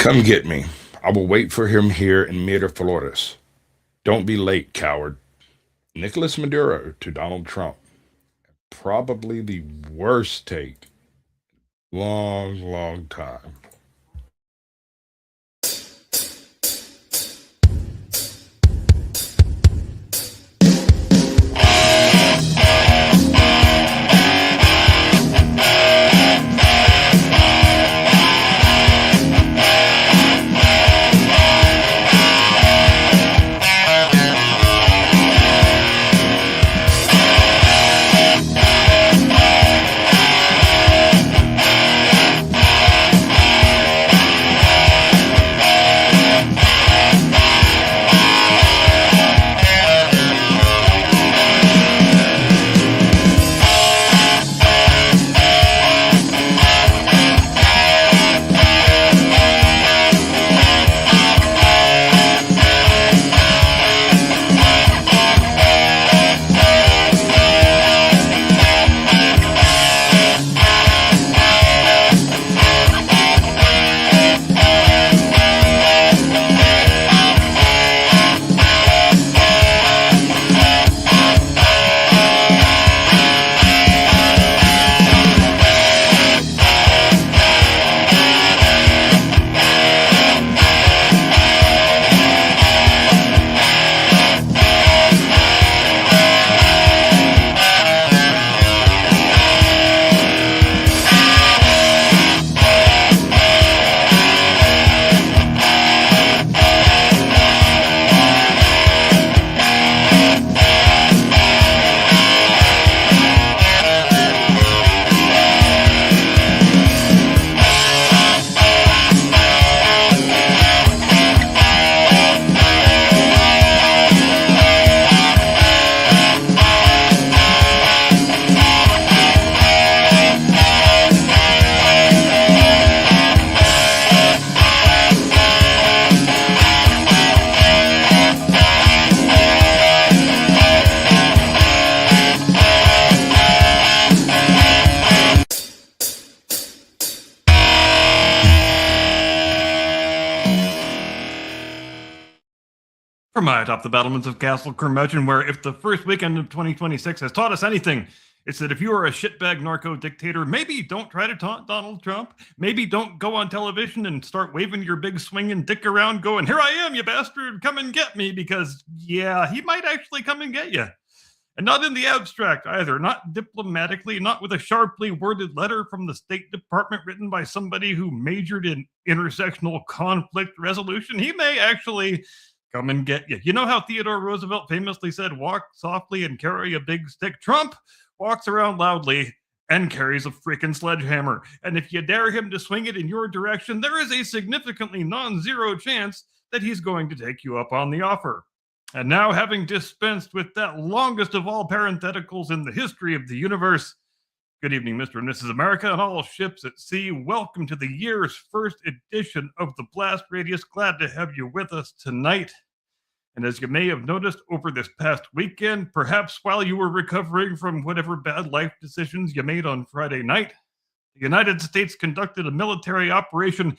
Come get me. I will wait for him here in Miraflores. Don't be late, coward. Nicolas Maduro to Donald Trump. Probably the worst take. Long, long time. From atop the battlements of Castle Curmudgeon, where if the first weekend of 2026 has taught us anything, it's that if you are a shitbag narco dictator, maybe don't try to taunt Donald Trump. Maybe don't go on television and start waving your big swinging dick around going, "Here I am, you bastard, come and get me," because, yeah, he might actually come and get you. And not in the abstract either, not diplomatically, not with a sharply worded letter from the State Department written by somebody who majored in intersectional conflict resolution. He may actually come and get you. You know how Theodore Roosevelt famously said, "Walk softly and carry a big stick"? Trump walks around loudly and carries a freaking sledgehammer. And if you dare him to swing it in your direction, there is a significantly non-zero chance that he's going to take you up on the offer. And now, having dispensed with that longest of all parentheticals in the history of the universe, good evening, Mr. and Mrs. America, and all ships at sea. Welcome to the year's first edition of the Blast Radius. Glad to have you with us tonight. And as you may have noticed over this past weekend, perhaps while you were recovering from whatever bad life decisions you made on Friday night, the United States conducted a military operation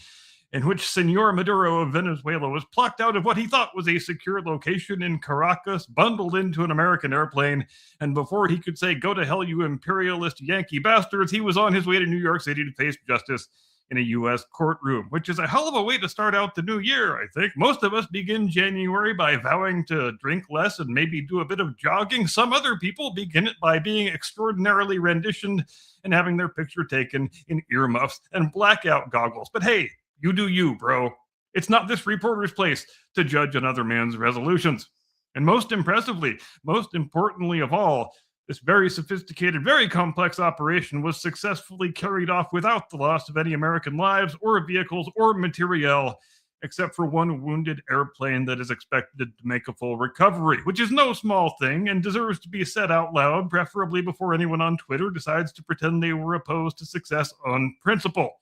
in which Senor Maduro of Venezuela was plucked out of what he thought was a secure location in Caracas, bundled into an American airplane, and before he could say, "Go to hell, you imperialist Yankee bastards," he was on his way to New York City to face justice in a U.S. courtroom, which is a hell of a way to start out the new year, I think. Most of us begin January by vowing to drink less and maybe do a bit of jogging. Some other people begin it by being extraordinarily renditioned and having their picture taken in earmuffs and blackout goggles. But hey, you do you, bro. It's not this reporter's place to judge another man's resolutions. And most impressively, most importantly of all, this very sophisticated, very complex operation was successfully carried off without the loss of any American lives or vehicles or materiel, except for one wounded airplane that is expected to make a full recovery, which is no small thing and deserves to be said out loud, preferably before anyone on Twitter decides to pretend they were opposed to success on principle.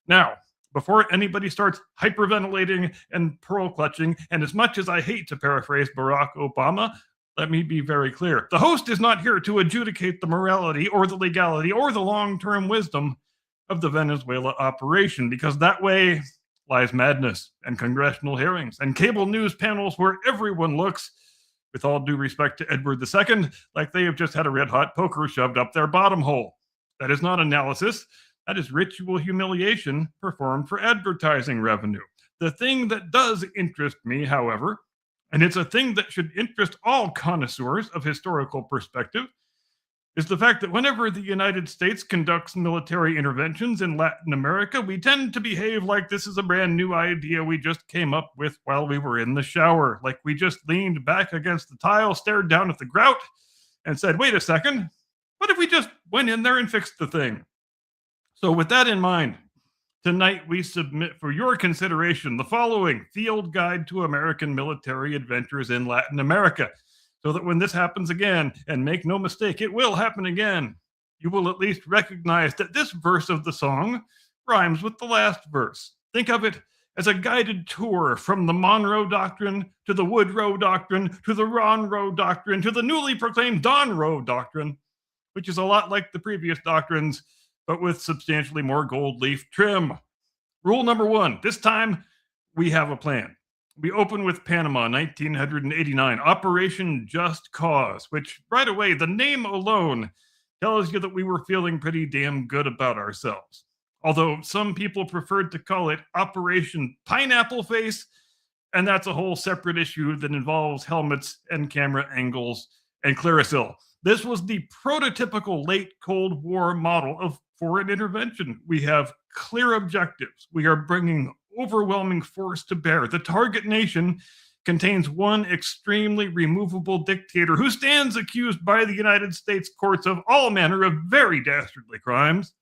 Now, before anybody starts hyperventilating and pearl clutching, and as much as I hate to paraphrase Barack Obama, let me be very clear. The host is not here to adjudicate the morality or the legality or the long-term wisdom of the Venezuela operation, because that way lies madness and congressional hearings and cable news panels where everyone looks, with all due respect to Edward II, like they have just had a red hot poker shoved up their bottom hole. That is not analysis. That is ritual humiliation performed for advertising revenue. The thing that does interest me, however, and it's a thing that should interest all connoisseurs of historical perspective, is the fact that whenever the United States conducts military interventions in Latin America, we tend to behave like this is a brand new idea we just came up with while we were in the shower, like we just leaned back against the tile, stared down at the grout, and said, wait a second, what if we just went in there and fixed the thing? So with that in mind, tonight we submit for your consideration the following Field Guide to American Military Adventures in Latin America, so that when this happens again, and make no mistake, it will happen again, you will at least recognize that this verse of the song rhymes with the last verse. Think of it as a guided tour from the Monroe Doctrine to the Woodrow Doctrine to the Ronroe Doctrine to the newly proclaimed Donroe Doctrine, which is a lot like the previous doctrines, but with substantially more gold leaf trim. Rule number 1, this time we have a plan. We open with Panama, 1989, Operation Just Cause, which right away, the name alone tells you that we were feeling pretty damn good about ourselves. Although some people preferred to call it Operation Pineapple Face, and that's a whole separate issue that involves helmets and camera angles and Clearasil. This was the prototypical late Cold War model of foreign intervention. We have clear objectives. We are bringing overwhelming force to bear. The target nation contains one extremely removable dictator who stands accused by the United States courts of all manner of very dastardly crimes.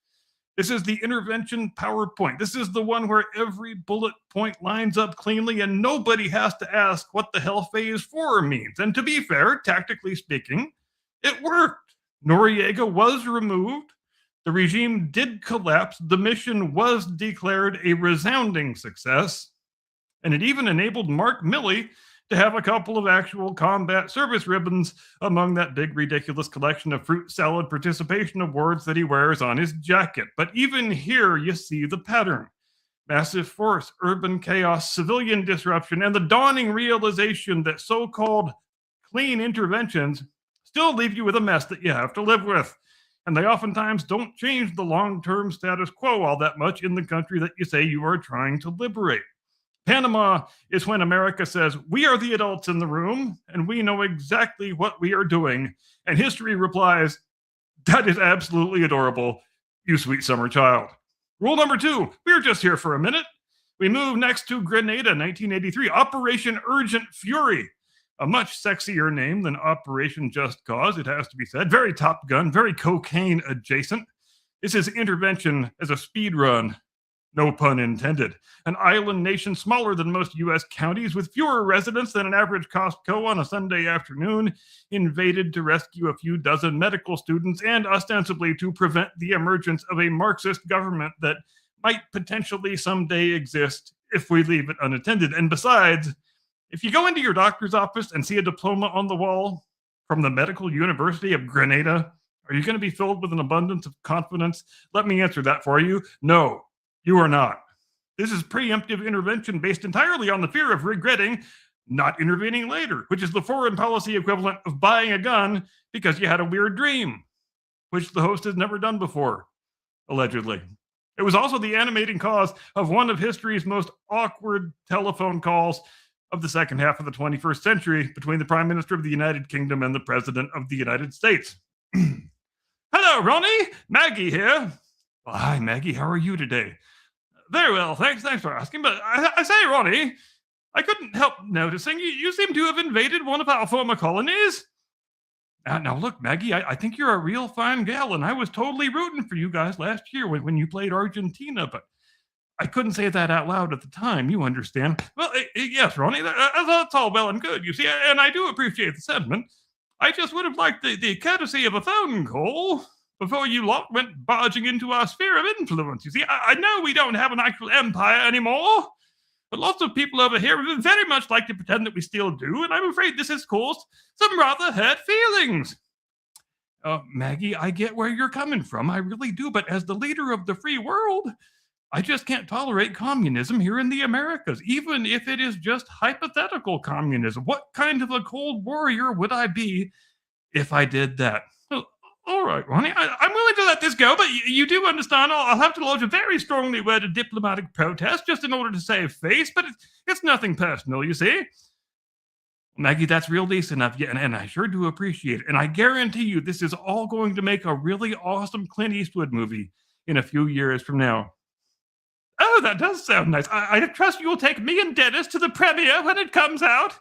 This is the intervention PowerPoint. This is the one where every bullet point lines up cleanly and nobody has to ask what the hell phase 4 means. And to be fair, tactically speaking, it worked. Noriega was removed. The regime did collapse. The mission was declared a resounding success. And it even enabled Mark Milley to have a couple of actual combat service ribbons among that big, ridiculous collection of fruit salad participation awards that he wears on his jacket. But even here, you see the pattern. Massive force, urban chaos, civilian disruption, and the dawning realization that so-called clean interventions still leave you with a mess that you have to live with. And they oftentimes don't change the long-term status quo all that much in the country that you say you are trying to liberate. Panama is when America says, we are the adults in the room, and we know exactly what we are doing. And history replies, that is absolutely adorable, you sweet summer child. Rule number 2, we're just here for a minute. We move next to Grenada, 1983, Operation Urgent Fury. A much sexier name than Operation Just Cause, it has to be said. Very Top Gun, very cocaine adjacent. This is intervention as a speed run. No pun intended. An island nation smaller than most U.S. counties with fewer residents than an average Costco on a Sunday afternoon invaded to rescue a few dozen medical students and ostensibly to prevent the emergence of a Marxist government that might potentially someday exist if we leave it unattended. And besides, if you go into your doctor's office and see a diploma on the wall from the Medical University of Grenada, are you going to be filled with an abundance of confidence? Let me answer that for you. No, you are not. This is preemptive intervention based entirely on the fear of regretting not intervening later, which is the foreign policy equivalent of buying a gun because you had a weird dream, which the host has never done before, allegedly. It was also the animating cause of one of history's most awkward telephone calls of the second half of the 21st century between the Prime Minister of the United Kingdom and the President of the United States. Hello, Ronnie. Maggie here. Well, hi, Maggie. How are you today? Very well, thanks for asking. But I say, Ronnie, I couldn't help noticing you seem to have invaded one of our former colonies. Now look, Maggie, I think you're a real fine gal, and I was totally rooting for you guys last year when you played Argentina, but I couldn't say that out loud at the time, you understand. Well, yes, Ronnie, that's all well and good, you see, and I do appreciate the sentiment. I just would have liked the courtesy of a phone call before you lot went barging into our sphere of influence. You see, I know we don't have an actual empire anymore, but lots of people over here would very much like to pretend that we still do, and I'm afraid this has caused some rather hurt feelings. Maggie, I get where you're coming from, I really do, but as the leader of the free world, I just can't tolerate communism here in the Americas, even if it is just hypothetical communism. What kind of a Cold Warrior would I be if I did that? Oh, all right, Ronnie, I'm willing to let this go, but you do understand I'll have to lodge a very strongly worded diplomatic protest just in order to save face, but it's nothing personal, you see. Maggie, that's real decent of you, and I sure do appreciate it. And I guarantee you, this is all going to make a really awesome Clint Eastwood movie in a few years from now. Oh, that does sound nice. I trust you'll take me and Dennis to the premiere when it comes out.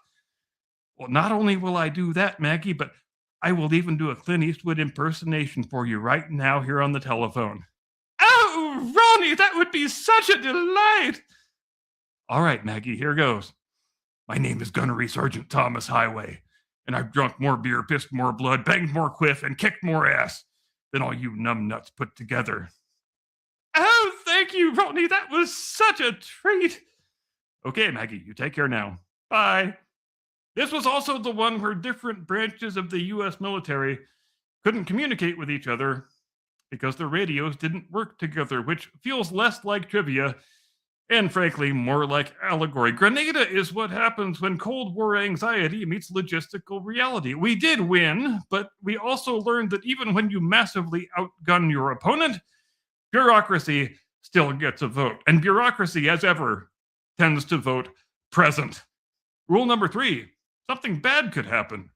Well, not only will I do that, Maggie, but I will even do a Clint Eastwood impersonation for you right now here on the telephone. Oh, Ronnie, that would be such a delight. All right, Maggie, here goes. My name is Gunnery Sergeant Thomas Highway, and I've drunk more beer, pissed more blood, banged more quiff, and kicked more ass than all you numbnuts put together. Oh, thank you, Ronnie. That was such a treat. Okay, Maggie, you take care now. Bye. This was also the one where different branches of the U.S. military couldn't communicate with each other because their radios didn't work together, which feels less like trivia and, frankly, more like allegory. Grenada is what happens when Cold War anxiety meets logistical reality. We did win, but we also learned that even when you massively outgun your opponent, bureaucracy still gets a vote. And bureaucracy, as ever, tends to vote present. Rule number 3, something bad could happen.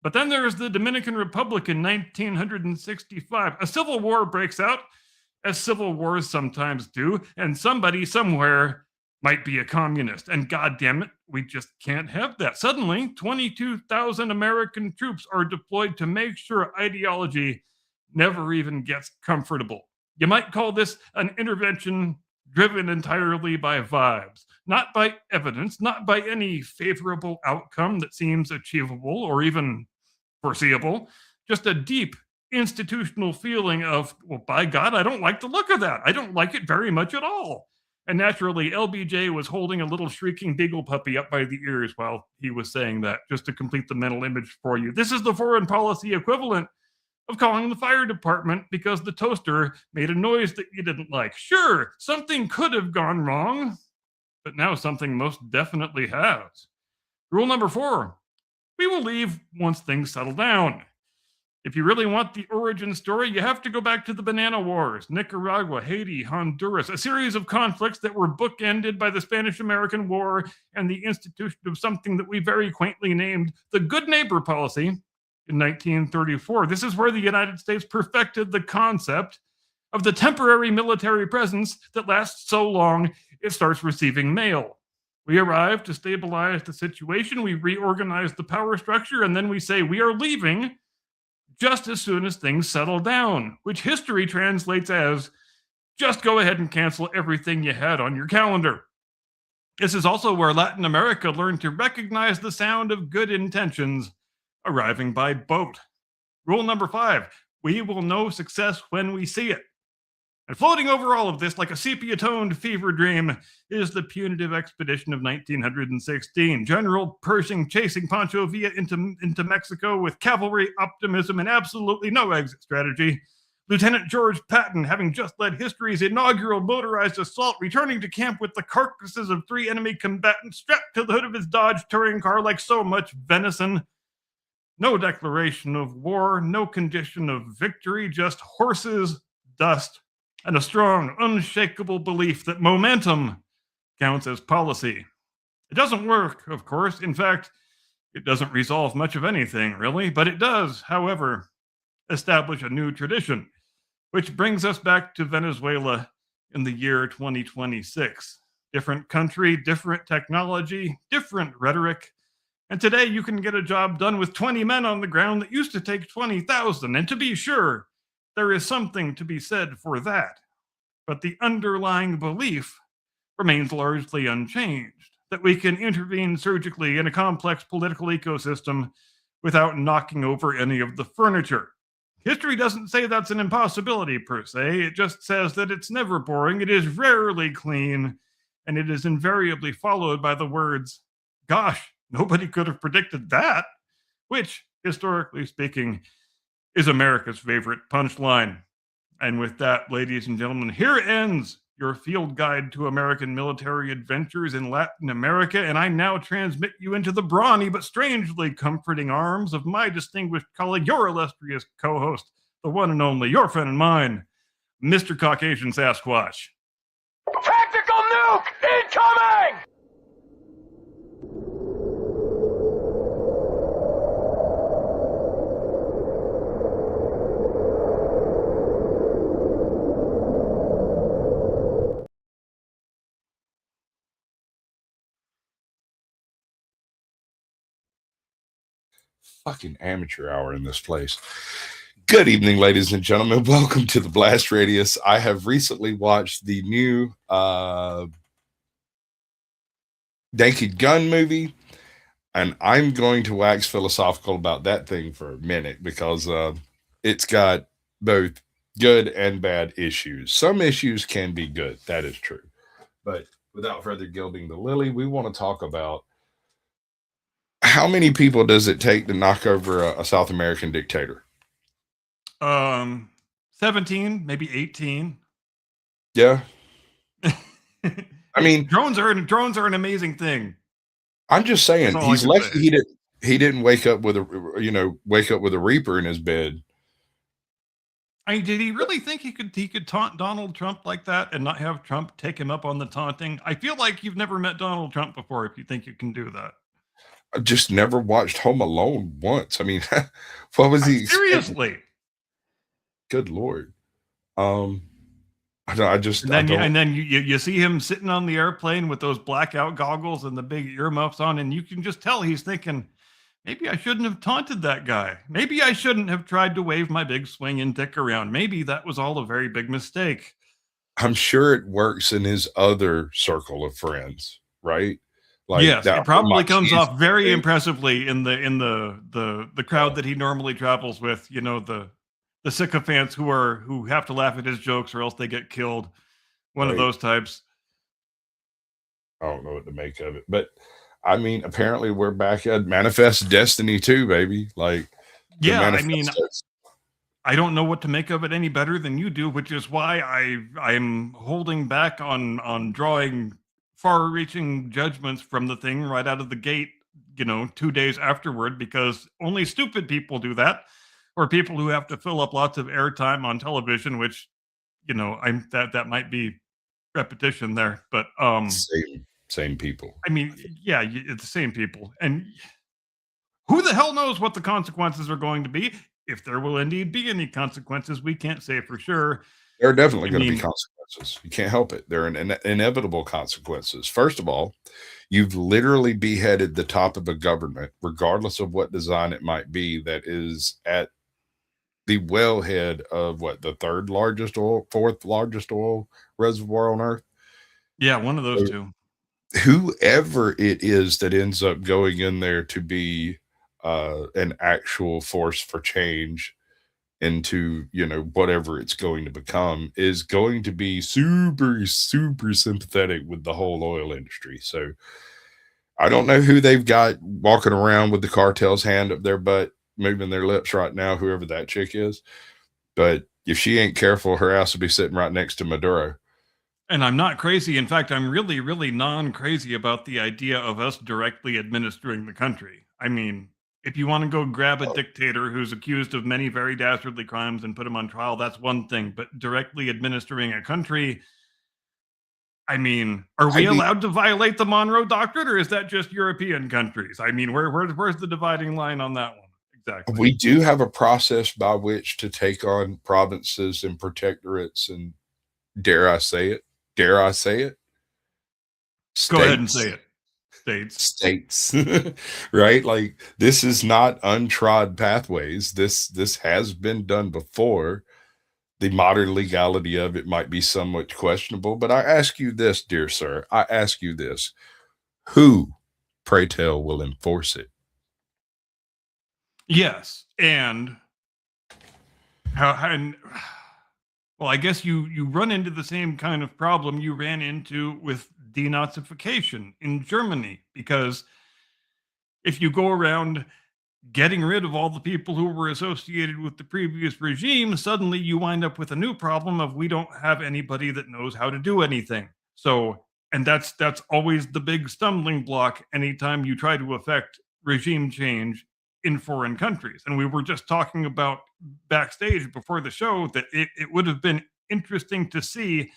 But then there's the Dominican Republic in 1965. A civil war breaks out, as civil wars sometimes do, and somebody somewhere might be a communist. And goddamn it, we just can't have that. Suddenly, 22,000 American troops are deployed to make sure ideology never even gets comfortable. You might call this an intervention driven entirely by vibes, not by evidence, not by any favorable outcome that seems achievable or even foreseeable, just a deep institutional feeling of, well, by God, I don't like the look of that. I don't like it very much at all. And naturally, LBJ was holding a little shrieking beagle puppy up by the ears while he was saying that, just to complete the mental image for you. This is the foreign policy equivalent of calling the fire department because the toaster made a noise that you didn't like. Sure, something could have gone wrong, but now something most definitely has. Rule number 4, we will leave once things settle down. If you really want the origin story, you have to go back to the Banana Wars, Nicaragua, Haiti, Honduras, a series of conflicts that were bookended by the Spanish-American War and the institution of something that we very quaintly named the Good Neighbor Policy in 1934. This is where the United States perfected the concept of the temporary military presence that lasts so long it starts receiving mail. We arrive to stabilize the situation, we reorganize the power structure, and then we say we are leaving just as soon as things settle down, which history translates as just go ahead and cancel everything you had on your calendar. This is also where Latin America learned to recognize the sound of good intentions arriving by boat. Rule number 5, we will know success when we see it. And floating over all of this like a sepia-toned fever dream is the punitive expedition of 1916. General Pershing chasing Pancho Villa into Mexico with cavalry optimism and absolutely no exit strategy. Lieutenant George Patton, having just led history's inaugural motorized assault, returning to camp with the carcasses of 3 enemy combatants strapped to the hood of his Dodge touring car like so much venison. No declaration of war, no condition of victory, just horses, dust, and a strong, unshakable belief that momentum counts as policy. It doesn't work, of course. In fact, it doesn't resolve much of anything, really, but it does, however, establish a new tradition, which brings us back to Venezuela in the year 2026. Different country, different technology, different rhetoric. And today you can get a job done with 20 men on the ground that used to take 20,000. And to be sure, there is something to be said for that. But the underlying belief remains largely unchanged, that we can intervene surgically in a complex political ecosystem without knocking over any of the furniture. History doesn't say that's an impossibility per se. It just says that it's never boring, it is rarely clean, and it is invariably followed by the words, gosh, nobody could have predicted that, which, historically speaking, is America's favorite punchline. And with that, ladies and gentlemen, here ends your field guide to American military adventures in Latin America, and I now transmit you into the brawny but strangely comforting arms of my distinguished colleague, your illustrious co-host, the one and only, your friend and mine, Mr. Caucasian Sasquatch. Tactical nuke incoming! Fucking amateur hour in this place. Good evening, ladies and gentlemen. Welcome to the Blast Radius. I have recently watched the new Naked Gun movie, and I'm going to wax philosophical about that thing for a minute because it's got both good and bad issues. Some issues can be good, that is true. But without further gilding the lily, we want to talk about how many people does it take to knock over a South American dictator? 17, maybe 18. Yeah. I mean, drones are an amazing thing. I'm just saying, he's lucky he didn't wake up with a Reaper in his bed. I mean, did he really think he could taunt Donald Trump like that and not have Trump take him up on the taunting? I feel like you've never met Donald Trump before if you think you can do that. I just never watched Home Alone once. I mean, what was he seriously? Expecting? Good Lord. And then you see him sitting on the airplane with those blackout goggles and the big earmuffs on, and you can just tell he's thinking, maybe I shouldn't have taunted that guy. Maybe I shouldn't have tried to wave my big swinging dick around. Maybe that was all a very big mistake. I'm sure it works in his other circle of friends, right? Like, yes, it probably comes off very impressively in the crowd that he normally travels with. You know, the sycophants who have to laugh at his jokes or else they get killed. One of those types. I don't know what to make of it, but I mean, apparently we're back at Manifest Destiny 2, baby. Like, yeah, I mean, I don't know what to make of it any better than you do, which is why I'm holding back on drawing far-reaching judgments from the thing right out of the gate, 2 days afterward, because only stupid people do that, or people who have to fill up lots of airtime on television, which, that might be repetition there, but same people. I mean, yeah, it's the same people, and who the hell knows what the consequences are going to be? If there will indeed be any consequences, we can't say for sure. There are definitely going to be consequences. You can't help it. They're inevitable consequences. First of all, you've literally beheaded the top of a government, regardless of what design it might be, that is at the wellhead of the fourth largest oil reservoir on Earth. Yeah, one of those two. Whoever it is that ends up going in there to be an actual force for change into whatever it's going to become is going to be super, super sympathetic with the whole oil industry. So I don't know who they've got walking around with the cartel's hand up their butt, moving their lips right now, whoever that chick is. But if she ain't careful, her ass will be sitting right next to Maduro. And I'm not crazy. In fact, I'm really, really non-crazy about the idea of us directly administering the country. I mean, if you want to go grab a dictator who's accused of many very dastardly crimes and put him on trial, that's one thing. But directly administering a country, I mean, are we allowed to violate the Monroe Doctrine, or is that just European countries? I mean, where's the dividing line on that one? Exactly. We do have a process by which to take on provinces and protectorates and, dare I say it? States. Go ahead and say it. States. Right? Like, this is not untrod pathways. This has been done before. The modern legality of it might be somewhat questionable, but I ask you this, dear sir. I ask you this. Who, pray tell, will enforce it? Yes. And well, I guess you run into the same kind of problem you ran into with denazification in Germany, because if you go around getting rid of all the people who were associated with the previous regime, suddenly you wind up with a new problem of we don't have anybody that knows how to do anything. So, and that's always the big stumbling block anytime you try to affect regime change in foreign countries. And we were just talking about backstage before the show that it would have been interesting to see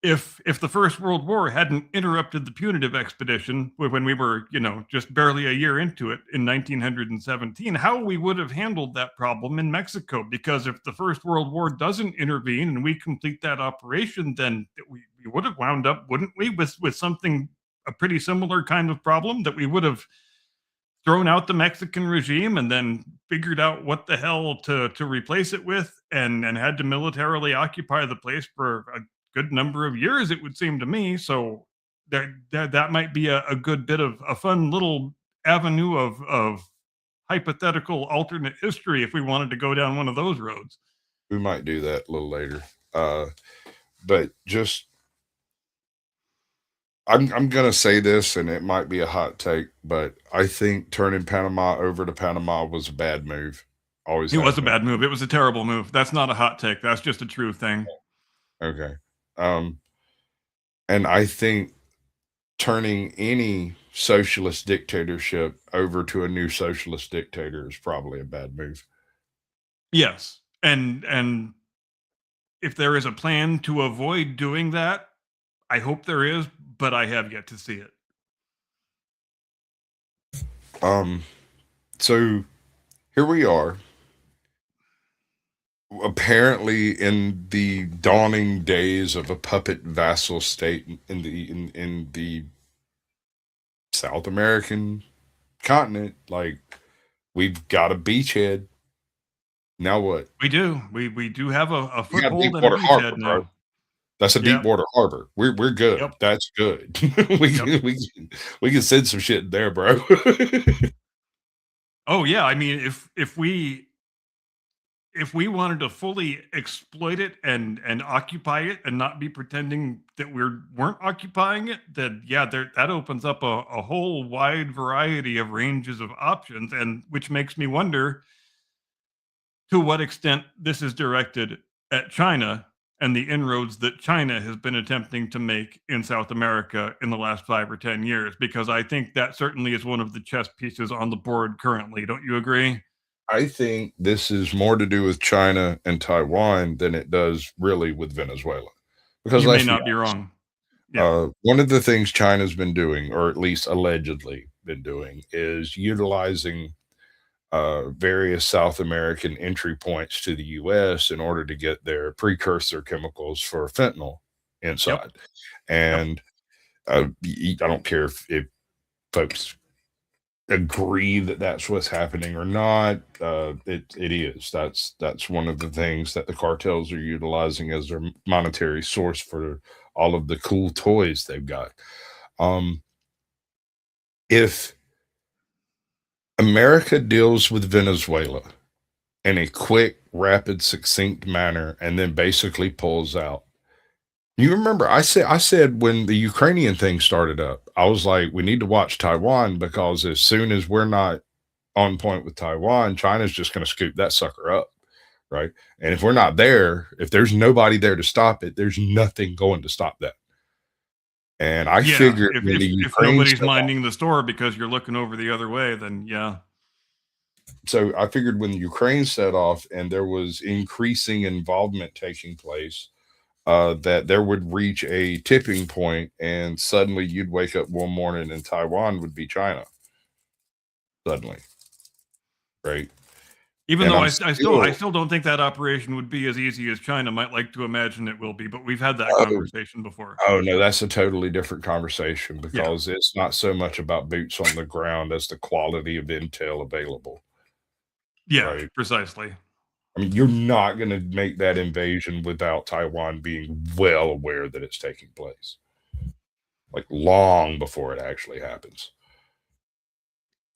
if the First World War hadn't interrupted the punitive expedition when we were, just barely a year into it in 1917, how we would have handled that problem in Mexico. Because if the First World War doesn't intervene and we complete that operation, then we would have wound up, wouldn't we, with something, a pretty similar kind of problem, that we would have thrown out the Mexican regime and then figured out what the hell to replace it with, and had to militarily occupy the place for a good number of years, it would seem to me. So that might be a good bit of a fun little avenue of hypothetical alternate history if we wanted to go down one of those roads. We might do that a little later. But just, I'm gonna say this, and it might be a hot take, but I think turning Panama over to Panama was a bad move. Always It has was a been. bad move. It was a terrible move. That's not a hot take. That's just a true thing. Okay. And I think turning any socialist dictatorship over to a new socialist dictator is probably a bad move. Yes. And if there is a plan to avoid doing that, I hope there is, but I have yet to see it. So here we are, apparently in the dawning days of a puppet vassal state in the South American continent. Like, we've got a beachhead. Now what? We do. We do have a We got foothold and a Deepwater Harbor, beachhead bro. now. That's a Yeah. deep water harbor. We're good. Yep. That's good. we can send some shit in there, bro. Oh yeah. I mean, if we wanted to fully exploit it and occupy it and not be pretending that weren't occupying it, then yeah, that opens up a whole wide variety of ranges of options, and which makes me wonder to what extent this is directed at China and the inroads that China has been attempting to make in South America in the last 5 or 10 years, because I think that certainly is one of the chess pieces on the board currently. Don't you agree? I think this is more to do with China and Taiwan than it does really with Venezuela. Because You may let's be not be honest, wrong. Yeah. one of the things China's been doing, or at least allegedly been doing, is utilizing various South American entry points to the US in order to get their precursor chemicals for fentanyl inside. Yep. And I don't care if folks agree that that's what's happening or not. It is. That's one of the things that the cartels are utilizing as their monetary source for all of the cool toys they've got. If America deals with Venezuela in a quick, rapid, succinct manner and then basically pulls out. You remember I said when the Ukrainian thing started up, I was like, we need to watch Taiwan, because as soon as we're not on point with Taiwan, China's just going to scoop that sucker up, right? And if we're not there, if there's nobody there to stop it, there's nothing going to stop that. And I Yeah. figured If, when if, the if Ukraine nobody's stuff- minding the store because you're looking over the other way, then yeah. so I figured when the Ukraine set off and there was increasing involvement taking place, that there would reach a tipping point, and suddenly you'd wake up one morning and Taiwan would be China. Suddenly, right? Even And though I'm I still don't think that operation would be as easy as China might like to imagine it will be, but we've had that conversation before. Oh no, that's a totally different conversation, because it's not so much about boots on the ground as the quality of intel available. Yeah, Right. precisely. I mean, you're not going to make that invasion without Taiwan being well aware that it's taking place, like long before it actually happens.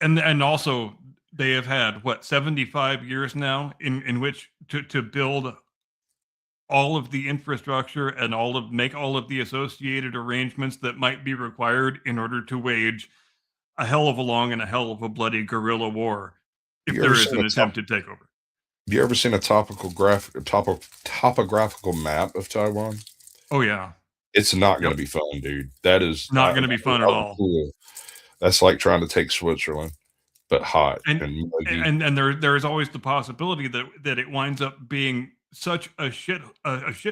And also they have had 75 years now in which to build all of the infrastructure and make all of the associated arrangements that might be required in order to wage a hell of a long and a hell of a bloody guerrilla war if You there ever is seen an a attempted takeover. you ever seen a topographical map of Taiwan? Oh yeah, It's not going yep, to be fun, dude. That is not going to be fun at all. cool. That's like trying to take Switzerland, but hot And and muggy. and there is always the possibility that it winds up being such a shit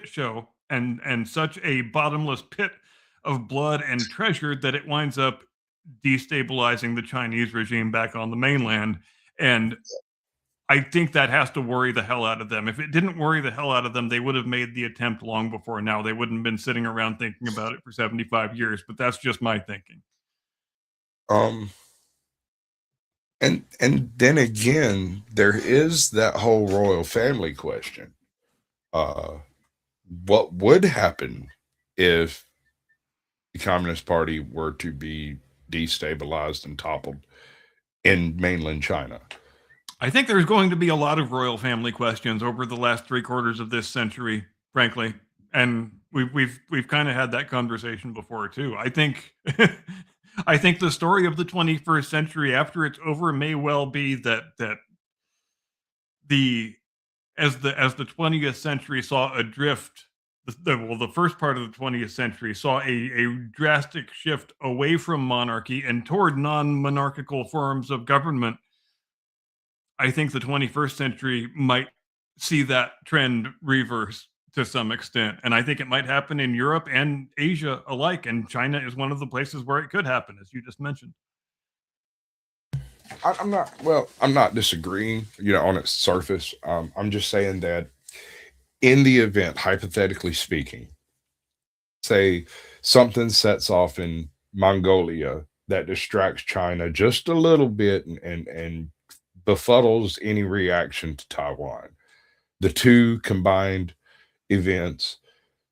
show and such a bottomless pit of blood and treasure that it winds up destabilizing the Chinese regime back on the mainland. And I think that has to worry the hell out of them. If it didn't worry the hell out of them, they would have made the attempt long before now. They wouldn't have been sitting around thinking about it for 75 years, but that's just my thinking. Um, and then again, there is that whole royal family question. Uh, what would happen if the Communist Party were to be destabilized and toppled in mainland China? I think there's going to be a lot of royal family questions over the last 3/4 of this century, frankly, and we've kind of had that conversation before too. I think I think the story of the 21st century after it's over may well be that the as the 20th century saw a drift. The first part of the 20th century saw a drastic shift away from monarchy and toward non-monarchical forms of government. I think the 21st century might see that trend reverse to some extent. And I think it might happen in Europe and Asia alike. And China is one of the places where it could happen, as you just mentioned. I'm not disagreeing, on its surface. I'm just saying that in the event, hypothetically speaking, say something sets off in Mongolia that distracts China just a little bit and befuddles any reaction to Taiwan. The two combined events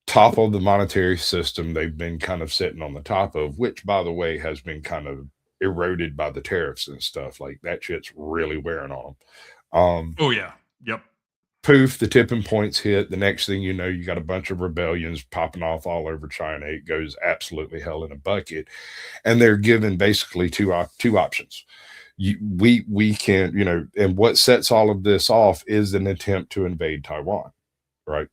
topple the monetary system they've been kind of sitting on the top of, which, by the way, has been kind of eroded by the tariffs and stuff. Like that shit's really wearing on them. Oh, yeah. Yep. Poof, the tipping points hit. The next thing you know, you got a bunch of rebellions popping off all over China. It goes absolutely hell in a bucket. And they're given basically two options. We can, and what sets all of this off is an attempt to invade Taiwan, right?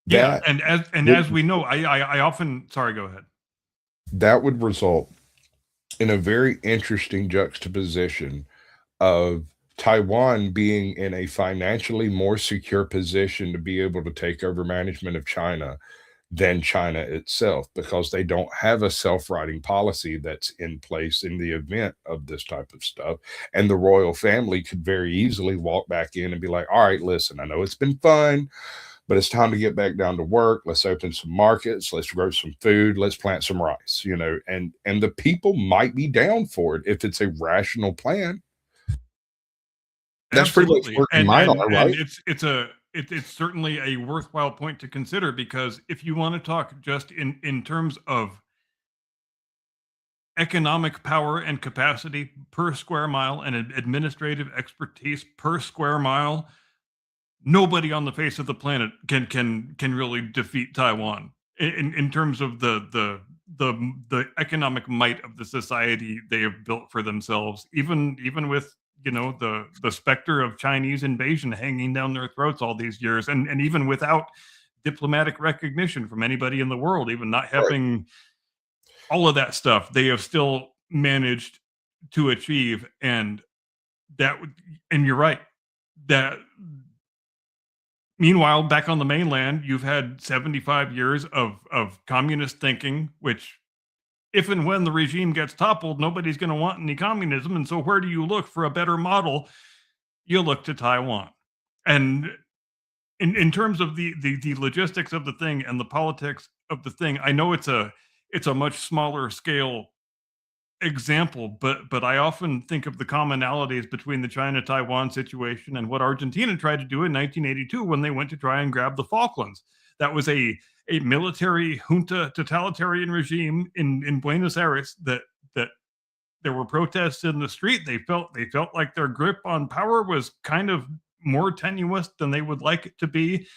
Yeah. That As we know, I often, sorry, go ahead. That would result in a very interesting juxtaposition of Taiwan being in a financially more secure position to be able to take over management of China than China itself, because they don't have a self-righting policy that's in place in the event of this type of stuff. And the royal family could very easily walk back in and be like, all right, listen, I know it's been fun, but it's time to get back down to work. Let's open some markets. Let's grow some food. Let's plant some rice, and the people might be down for it if it's a rational plan. That's Absolutely. pretty much working mine on, right? And it's certainly a worthwhile point to consider, because if you want to talk just in terms of economic power and capacity per square mile and administrative expertise per square mile, nobody on the face of the planet can really defeat Taiwan in terms of the economic might of the society they have built for themselves, even with the specter of Chinese invasion hanging down their throats all these years, and even without diplomatic recognition from anybody in the world, even not having all of that stuff, they have still managed to achieve. And you're right, that meanwhile, back on the mainland, you've had 75 years of communist thinking, which, if and when the regime gets toppled, nobody's going to want any communism. And so where do you look for a better model? You look to Taiwan. And in terms of the logistics of the thing and the politics of the thing, I know it's a much smaller scale example, but I often think of the commonalities between the China-Taiwan situation and what Argentina tried to do in 1982 when they went to try and grab the Falklands. That was a military junta totalitarian regime in Buenos Aires that there were protests in the street. They felt like their grip on power was kind of more tenuous than they would like it to be.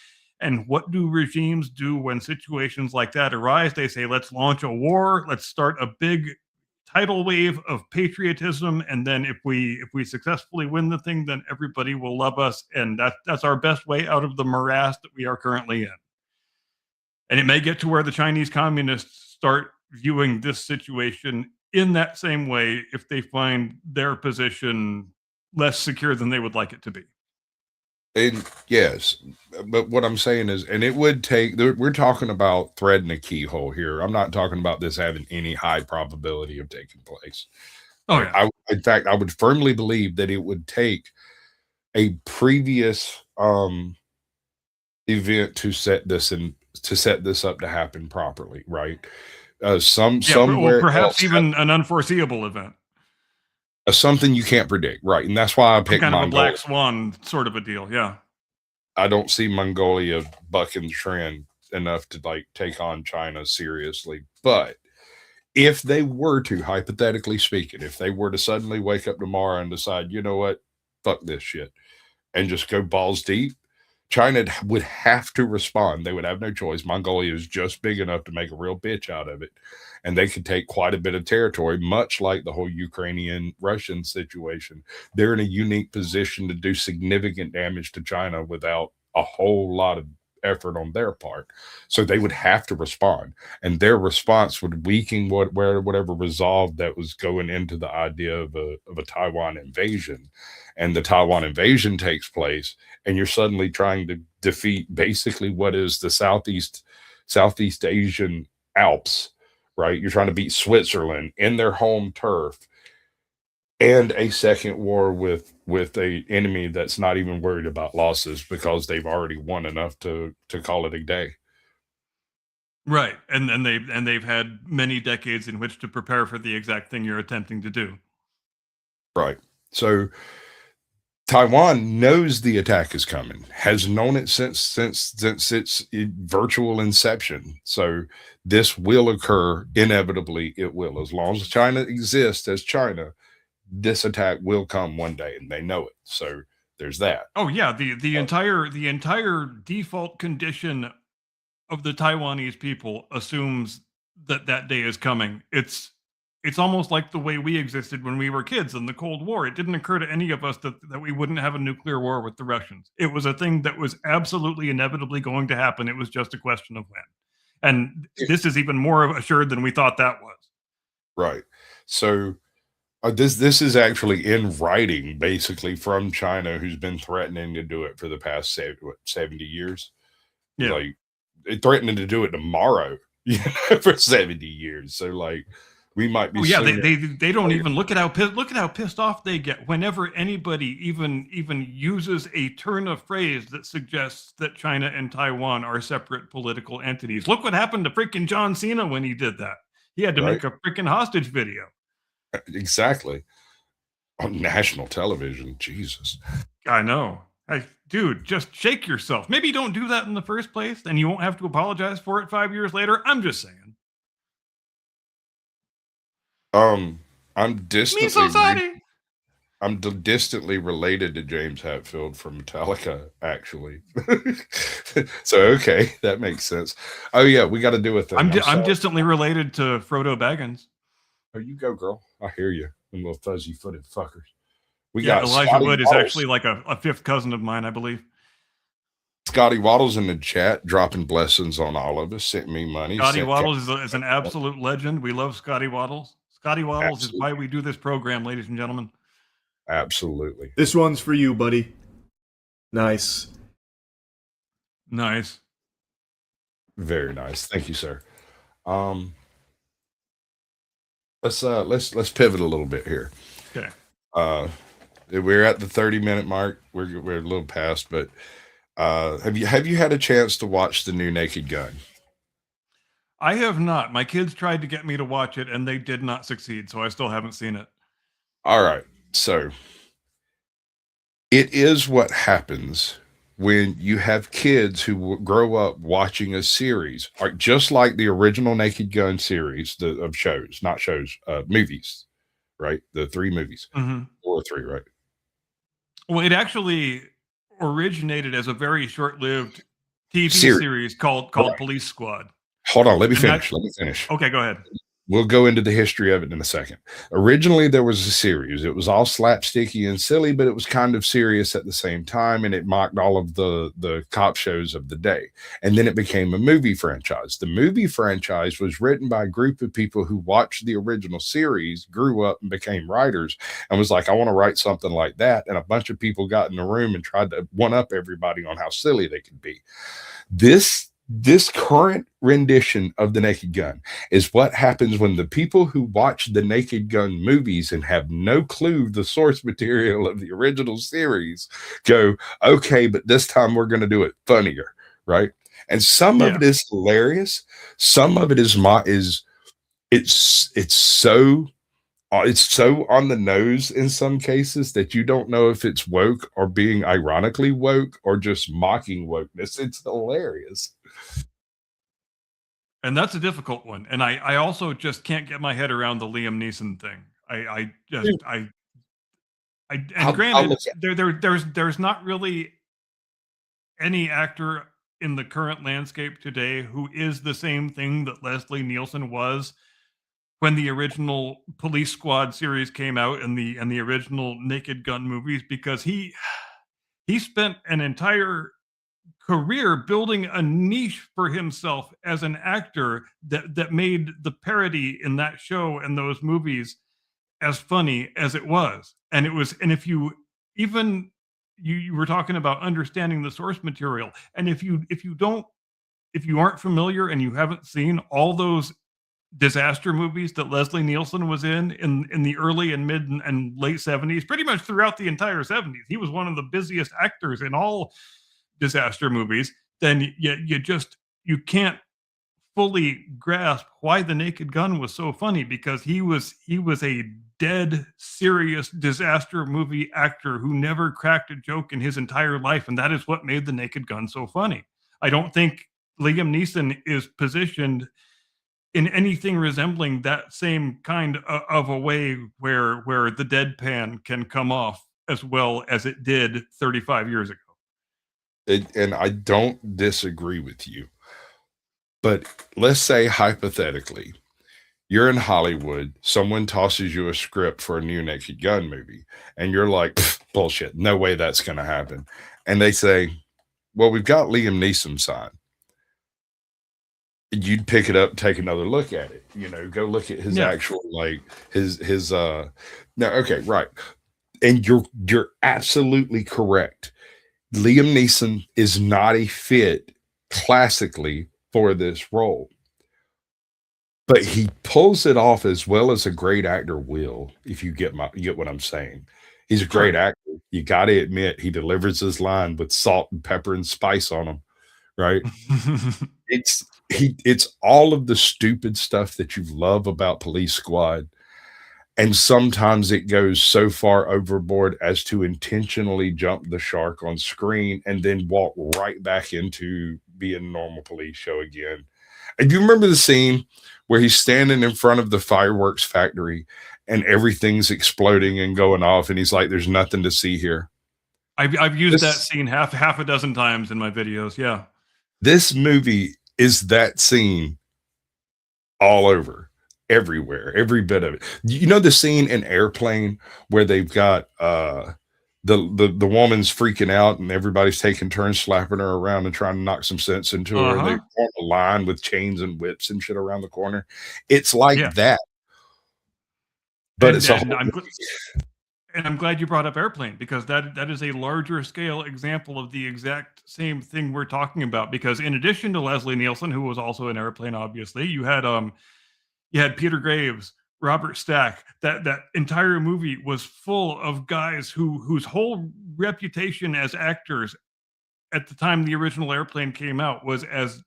And what do regimes do when situations like that arise? They say, let's launch a war. Let's start a big tidal wave of patriotism, and then if we successfully win the thing, then everybody will love us, and that's our best way out of the morass that we are currently in. And it may get to where the Chinese communists start viewing this situation in that same way if they find their position less secure than they would like it to be. And yes, but what I'm saying is, and it would take, we're talking about threading a keyhole here. I'm not talking about this having any high probability of taking place. Oh, yeah. In fact, I would firmly believe that it would take a previous event to set this up to happen properly, right? Somewhere perhaps even an unforeseeable event. Something you can't predict, right? And that's why I picked kind of Mongolia. A black swan sort of a deal, yeah. I don't see Mongolia bucking the trend enough to like take on China seriously. But if they were to, hypothetically speaking, if they were to suddenly wake up tomorrow and decide, you know what, fuck this shit, and just go balls deep, China would have to respond. They would have no choice. Mongolia is just big enough to make a real bitch out of it. And they could take quite a bit of territory, much like the whole Ukrainian-Russian situation. They're in a unique position to do significant damage to China without a whole lot of effort on their part. So they would have to respond. And their response would weaken whatever resolve that was going into the idea of a Taiwan invasion. And the Taiwan invasion takes place, and you're suddenly trying to defeat basically what is the Southeast Asian Alps, right? You're trying to beat Switzerland in their home turf, and a second war with a enemy that's not even worried about losses because they've already won enough to call it a day. Right, and they've had many decades in which to prepare for the exact thing you're attempting to do. Right. So Taiwan knows the attack is coming, has known it since its virtual inception. So this will occur inevitably. It will, as long as China exists as China, this attack will come one day, and they know it. So there's that. Oh yeah, the entire default condition of the Taiwanese people assumes that day is coming. It's almost like the way we existed when we were kids in the Cold War. It didn't occur to any of us that we wouldn't have a nuclear war with the Russians. It was a thing that was absolutely inevitably going to happen. It was just a question of when. And this is even more assured than we thought that was. Right. So this is actually in writing, basically, from China, who's been threatening to do it for the past 70 years. Yeah. Like, threatening to do it tomorrow, for 70 years. So like, we might be. Oh, yeah, they don't even look at how pissed off they get whenever anybody even uses a turn of phrase that suggests that China and Taiwan are separate political entities. Look what happened to freaking John Cena when he did that. He had to make a freaking hostage video. Exactly. On national television. Jesus. I know. Hey, dude, just shake yourself. Maybe don't do that in the first place, and you won't have to apologize for it 5 years later. I'm just saying. I'm distantly related to James Hetfield from Metallica, actually. So okay, that makes sense. Oh yeah, we got to do a thing. I'm distantly related to Frodo Baggins. Oh, you go, girl. I hear you, them little fuzzy-footed fuckers. We got Elijah Scotty Wood Waddles. is actually like a fifth cousin of mine, I believe. Scotty Waddles in the chat, dropping blessings on all of us, sent me money. Scotty Waddles is an absolute legend. We love Scotty Waddles. Scotty Waddles is why we do this program, ladies and gentlemen. Absolutely. This one's for you, buddy. Nice. Nice. Very nice. Thank you, sir. Let's pivot a little bit here. Okay. We're at the 30-minute mark. We're a little past, but have you had a chance to watch the new Naked Gun? I have not. My kids tried to get me to watch it, and they did not succeed, so I still haven't seen it. All right. So it is what happens when you have kids who grow up watching a series, just like the original Naked Gun series of shows, not shows, movies, right? The 3 movies, or 3, right? Well, it actually originated as a very short-lived TV series called Police Squad. Hold on, let me finish. Okay, go ahead. we'll go into the history of it in a second. Originally, there was a series. It was all slapsticky and silly, but it was kind of serious at the same time, and it mocked all of the cop shows of the day. And then it became a movie franchise. The movie franchise was written by a group of people who watched the original series, grew up, and became writers, and was like, I want to write something like that. And a bunch of people got in the room and tried to one up everybody on how silly they could be. This current rendition of The Naked Gun is what happens when the people who watch the Naked Gun movies and have no clue the source material of the original series go, okay, but this time we're going to do it funnier, right? And some of it is hilarious. Some of it is it's so on the nose in some cases that you don't know if it's woke or being ironically woke or just mocking wokeness. It's hilarious. And that's a difficult one. And I also just can't get my head around the Liam Neeson thing. Granted, there's not really any actor in the current landscape today who is the same thing that Leslie Nielsen was when the original Police Squad series came out and the original Naked Gun movies, because he spent an entire career building a niche for himself as an actor that made the parody in that show and those movies as funny as it was. And if you were talking about understanding the source material, and if you aren't familiar and you haven't seen all those disaster movies that Leslie Nielsen was in the early and mid and late 70s, pretty much throughout the entire 70s, he was one of the busiest actors in all disaster movies, then you can't fully grasp why The Naked Gun was so funny, because he was a dead serious disaster movie actor who never cracked a joke in his entire life, and that is what made The Naked Gun so funny. I don't think Liam Neeson is positioned in anything resembling that same kind of a way where the deadpan can come off as well as it did 35 years ago. And I don't disagree with you, but let's say hypothetically, you're in Hollywood, someone tosses you a script for a new Naked Gun movie, and you're like, bullshit, no way that's going to happen. And they say, well, we've got Liam Neeson signed. You'd pick it up, take another look at it, go look at his actual, now, okay, right. And you're absolutely correct. Liam Neeson is not a fit classically for this role, but he pulls it off as well as a great actor will. If you get what I'm saying, he's a great actor. You got to admit, he delivers his line with salt and pepper and spice on him, right? It's all of the stupid stuff that you love about Police Squad. And sometimes it goes so far overboard as to intentionally jump the shark on screen and then walk right back into being a normal police show again. And do you remember the scene where he's standing in front of the fireworks factory and everything's exploding and going off, and he's like, there's nothing to see here? I've used that scene half a dozen times in my videos. Yeah. This movie is that scene all over. Everywhere, every bit of it. You know the scene in Airplane where they've got the woman's freaking out and everybody's taking turns slapping her around and trying to knock some sense into her. They form a line with chains and whips and shit around the corner. It's like that. But I'm glad you brought up Airplane, because that is a larger scale example of the exact same thing we're talking about. Because in addition to Leslie Nielsen, who was also in Airplane, obviously, you had Peter Graves, Robert Stack. That entire movie was full of guys whose whole reputation as actors at the time the original Airplane came out was as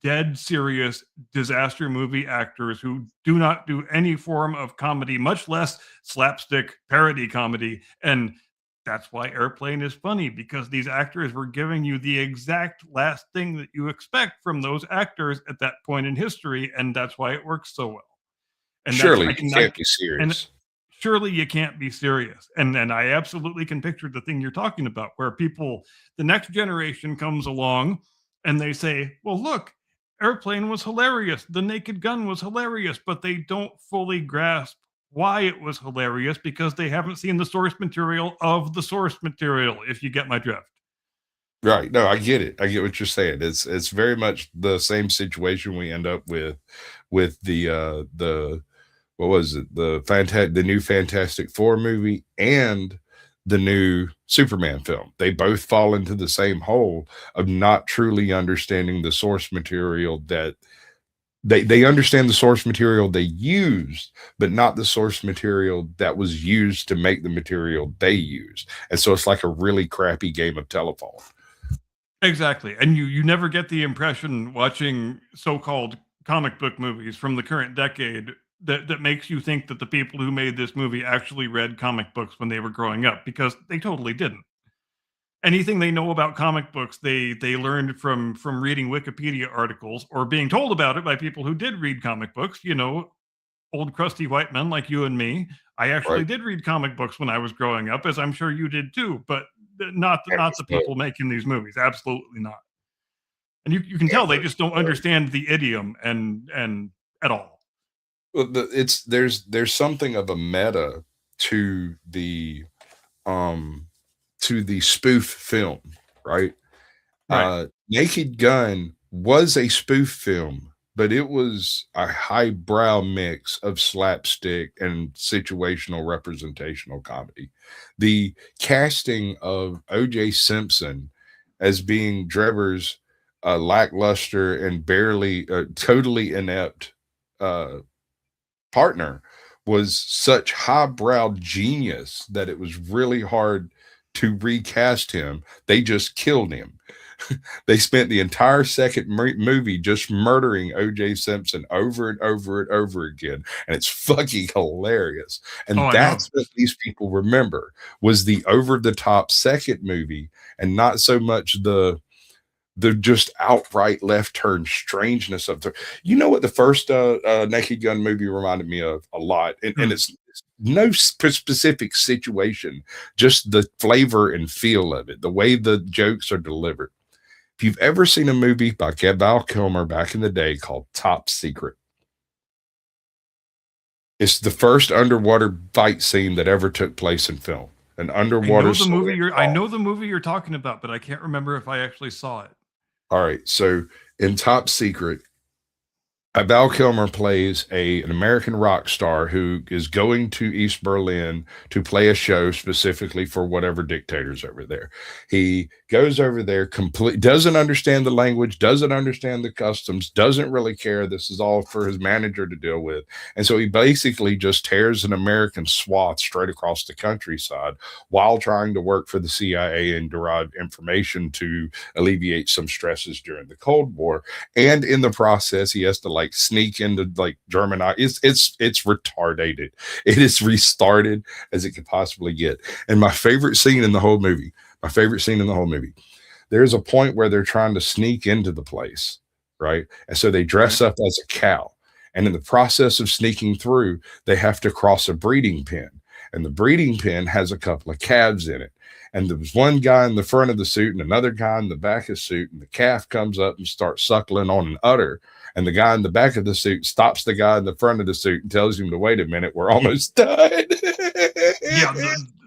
dead serious disaster movie actors who do not do any form of comedy, much less slapstick parody comedy. And that's why Airplane is funny, because these actors were giving you the exact last thing that you expect from those actors at that point in history, and that's why it works so well. And surely you can't be serious. Surely you can't be serious. And I absolutely can picture the thing you're talking about, where the next generation comes along and they say, well, look, Airplane was hilarious. The Naked Gun was hilarious, but they don't fully grasp why it was hilarious because they haven't seen the source material of the source material, if you get my drift. Right. No, I get it. I get what you're saying. It's very much the same situation we end up with the what was it? The new Fantastic Four movie and the new Superman film. They both fall into the same hole of not truly understanding the source material that they understand the source material they used, but not the source material that was used to make the material they used. And so it's like a really crappy game of telephone. Exactly. And you never get the impression watching so-called comic book movies from the current decade that makes you think that the people who made this movie actually read comic books when they were growing up, because they totally didn't. Anything they know about comic books, they learned from reading Wikipedia articles or being told about it by people who did read comic books, old crusty white men like you and me. I actually Right. did read comic books when I was growing up, as I'm sure you did too, but not the So, people making these movies. Absolutely not. And you can yeah, tell they just don't understand the idiom and at all. well, it's there's something of a meta to um the spoof film, right? Right. Naked Gun was a spoof film, but it was a highbrow mix of slapstick and situational representational comedy. The casting of O.J. Simpson as being Trevor's lackluster and barely, totally inept uh, partner was such highbrow genius that it was really hard to recast him. They just killed him. They spent the entire second movie just murdering OJ Simpson over and over and over again, and it's fucking hilarious. Oh, And I know. that's what these people remember was the over the top second movie, and not so much the just outright left turn strangeness of the. You know what the first Naked Gun movie reminded me of a lot, and Hmm. it's no specific situation, just the flavor and feel of it, the way the jokes are delivered. If you've ever seen a movie by Val Kilmer back in the day called Top Secret, it's the first underwater fight scene that ever took place in film. An underwater swimming I ball. know the movie you're talking about, but I can't remember if I actually saw it. All right, so in Top Secret, Val Kilmer plays an American rock star who is going to East Berlin to play a show specifically for whatever dictators over there. He goes over there, doesn't understand the language, doesn't understand the customs, doesn't really care. This is all for his manager to deal with. And so he basically just tears an American swath straight across the countryside while trying to work for the CIA and derive information to alleviate some stresses during the Cold War. And in the process, he has to like sneak into like German. It's retarded. It is restarted as it could possibly get. And my favorite scene in the whole movie. There's a point where they're trying to sneak into the place, right? And so they dress Right. up as a cow. And in the process of sneaking through, they have to cross a breeding pen. And the breeding pen has a couple of calves in it. And there was one guy in the front of the suit and another guy in the back of the suit. And the calf comes up and starts suckling on an udder. And the guy in the back of the suit stops the guy in the front of the suit and tells him to wait a minute. We're almost done. Yeah,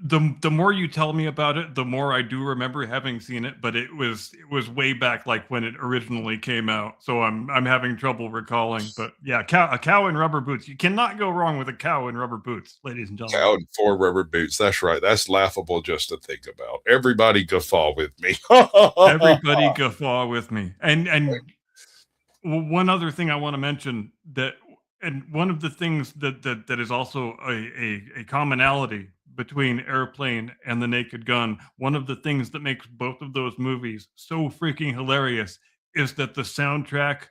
the more you tell me about it, the more I do remember having seen it, but it was way back like when it originally came out. So I'm having trouble recalling. But yeah, a cow in rubber boots. You cannot go wrong with a cow in rubber boots, ladies and gentlemen. Cow and four rubber boots. That's right. That's laughable just to think about. Everybody guffaw with me. Everybody guffaw with me. And one other thing I want to mention and one of the things that is also a commonality between Airplane and The Naked Gun, one of the things that makes both of those movies so freaking hilarious is that the soundtrack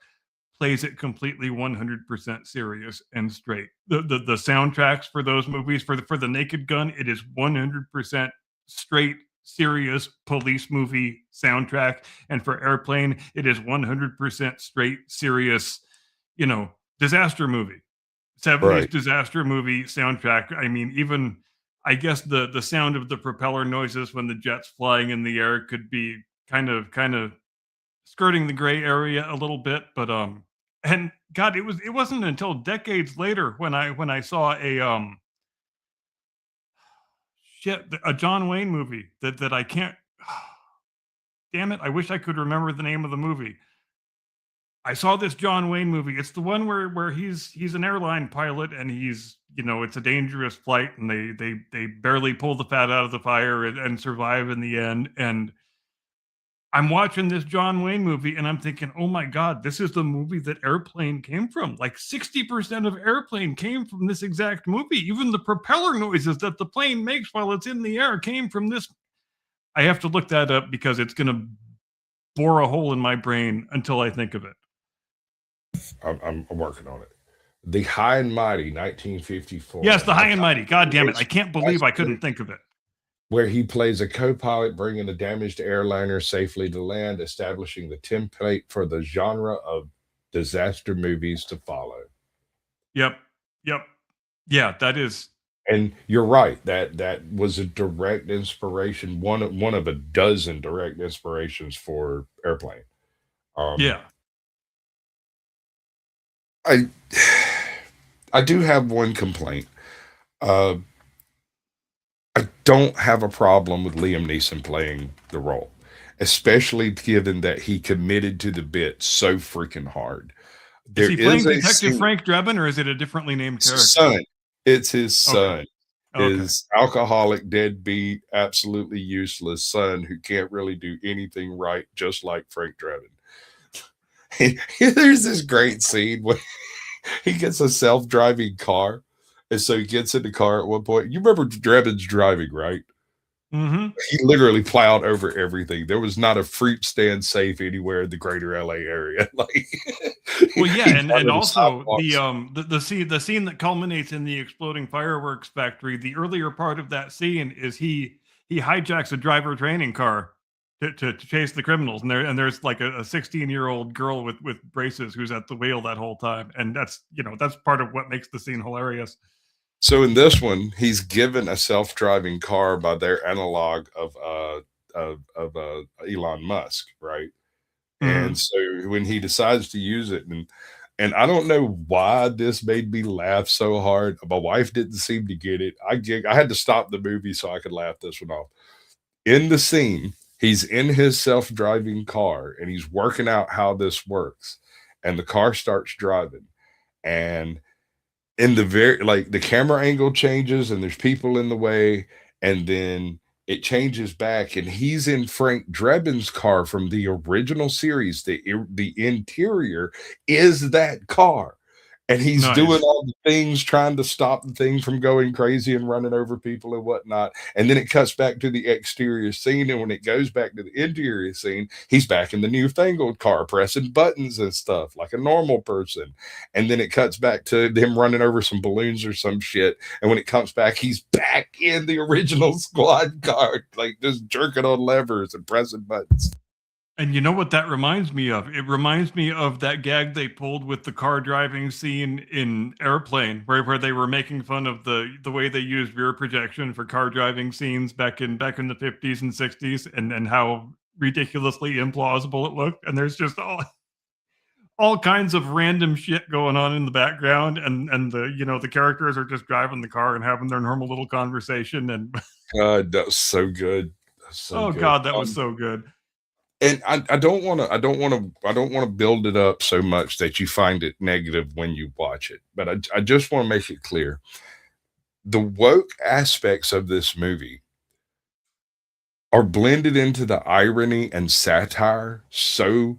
plays it completely 100% serious and straight. The soundtracks for those movies, for the Naked Gun, it is 100% straight, serious police movie soundtrack, and for Airplane, it is 100% straight, serious, disaster movie. 70s Right. disaster movie soundtrack. I mean, even I guess the sound of the propeller noises when the jet's flying in the air could be kind of skirting the gray area a little bit, but and God, it wasn't until decades later when I saw a John Wayne movie that I can't. Damn it! I wish I could remember the name of the movie. I saw this John Wayne movie. It's the one where he's an airline pilot and he's, it's a dangerous flight and they barely pull the fat out of the fire and survive in the end. And I'm watching this John Wayne movie and I'm thinking, oh my God, this is the movie that Airplane came from. Like 60% of Airplane came from this exact movie. Even the propeller noises that the plane makes while it's in the air came from this. I have to look that up because it's going to bore a hole in my brain until I think of it. I'm working on it. The High and Mighty, 1954. Yes, The High and Mighty. God damn it. I can't believe I couldn't think of it. Where he plays a co-pilot bringing a damaged airliner safely to land, establishing the template for the genre of disaster movies to follow. Yep. Yeah, that is. And you're right. That was a direct inspiration, one of a dozen direct inspirations for Airplane. Yeah. I do have one complaint. I don't have a problem with Liam Neeson playing the role, especially given that he committed to the bit so freaking hard. Is he playing Detective Frank Drebin, or is it a differently named character? Son. It's his son. Okay. His alcoholic, deadbeat, absolutely useless son who can't really do anything right, just like Frank Drebin. There's this great scene where he gets a self-driving car, and so he gets in the car at one point. You remember Drebin's driving, right? Mm-hmm. He literally plowed over everything. There was not a fruit stand safe anywhere in the greater LA area. Well, yeah, and also the scene that culminates in the exploding fireworks factory. The earlier part of that scene is he hijacks a driver training car to chase the criminals, and there's like a 16-year-old girl with braces who's at the wheel that whole time, and that's part of what makes the scene hilarious. So in this one, he's given a self-driving car by their analog of Elon Musk, right? Mm-hmm. And so when he decides to use it, and I don't know why this made me laugh so hard. My wife didn't seem to get it. I had to stop the movie so I could laugh this one off. In the scene, he's in his self-driving car and he's working out how this works, and the car starts driving, and in the camera angle changes and there's people in the way, and then it changes back and he's in Frank Drebin's car from the original series. The interior is that car, and he's Nice. doing all the things, trying to stop the thing from going crazy and running over people and whatnot. And then it cuts back to the exterior scene, and when it goes back to the interior scene, he's back in the newfangled car pressing buttons and stuff like a normal person. And then it cuts back to them running over some balloons or some shit, and when it comes back, he's back in the original squad car, like just jerking on levers and pressing buttons. And you know what that reminds me of? It reminds me of that gag they pulled with the car driving scene in Airplane, where they were making fun of the way they used rear projection for car driving scenes back in the 50s and 60s, and how ridiculously implausible it looked. And there's just all kinds of random shit going on in the background, and the characters are just driving the car and having their normal little conversation. And God, that was so good. God, that was so good. And I don't want to build it up so much that you find it negative when you watch it, but I just want to make it clear. The woke aspects of this movie are blended into the irony and satire so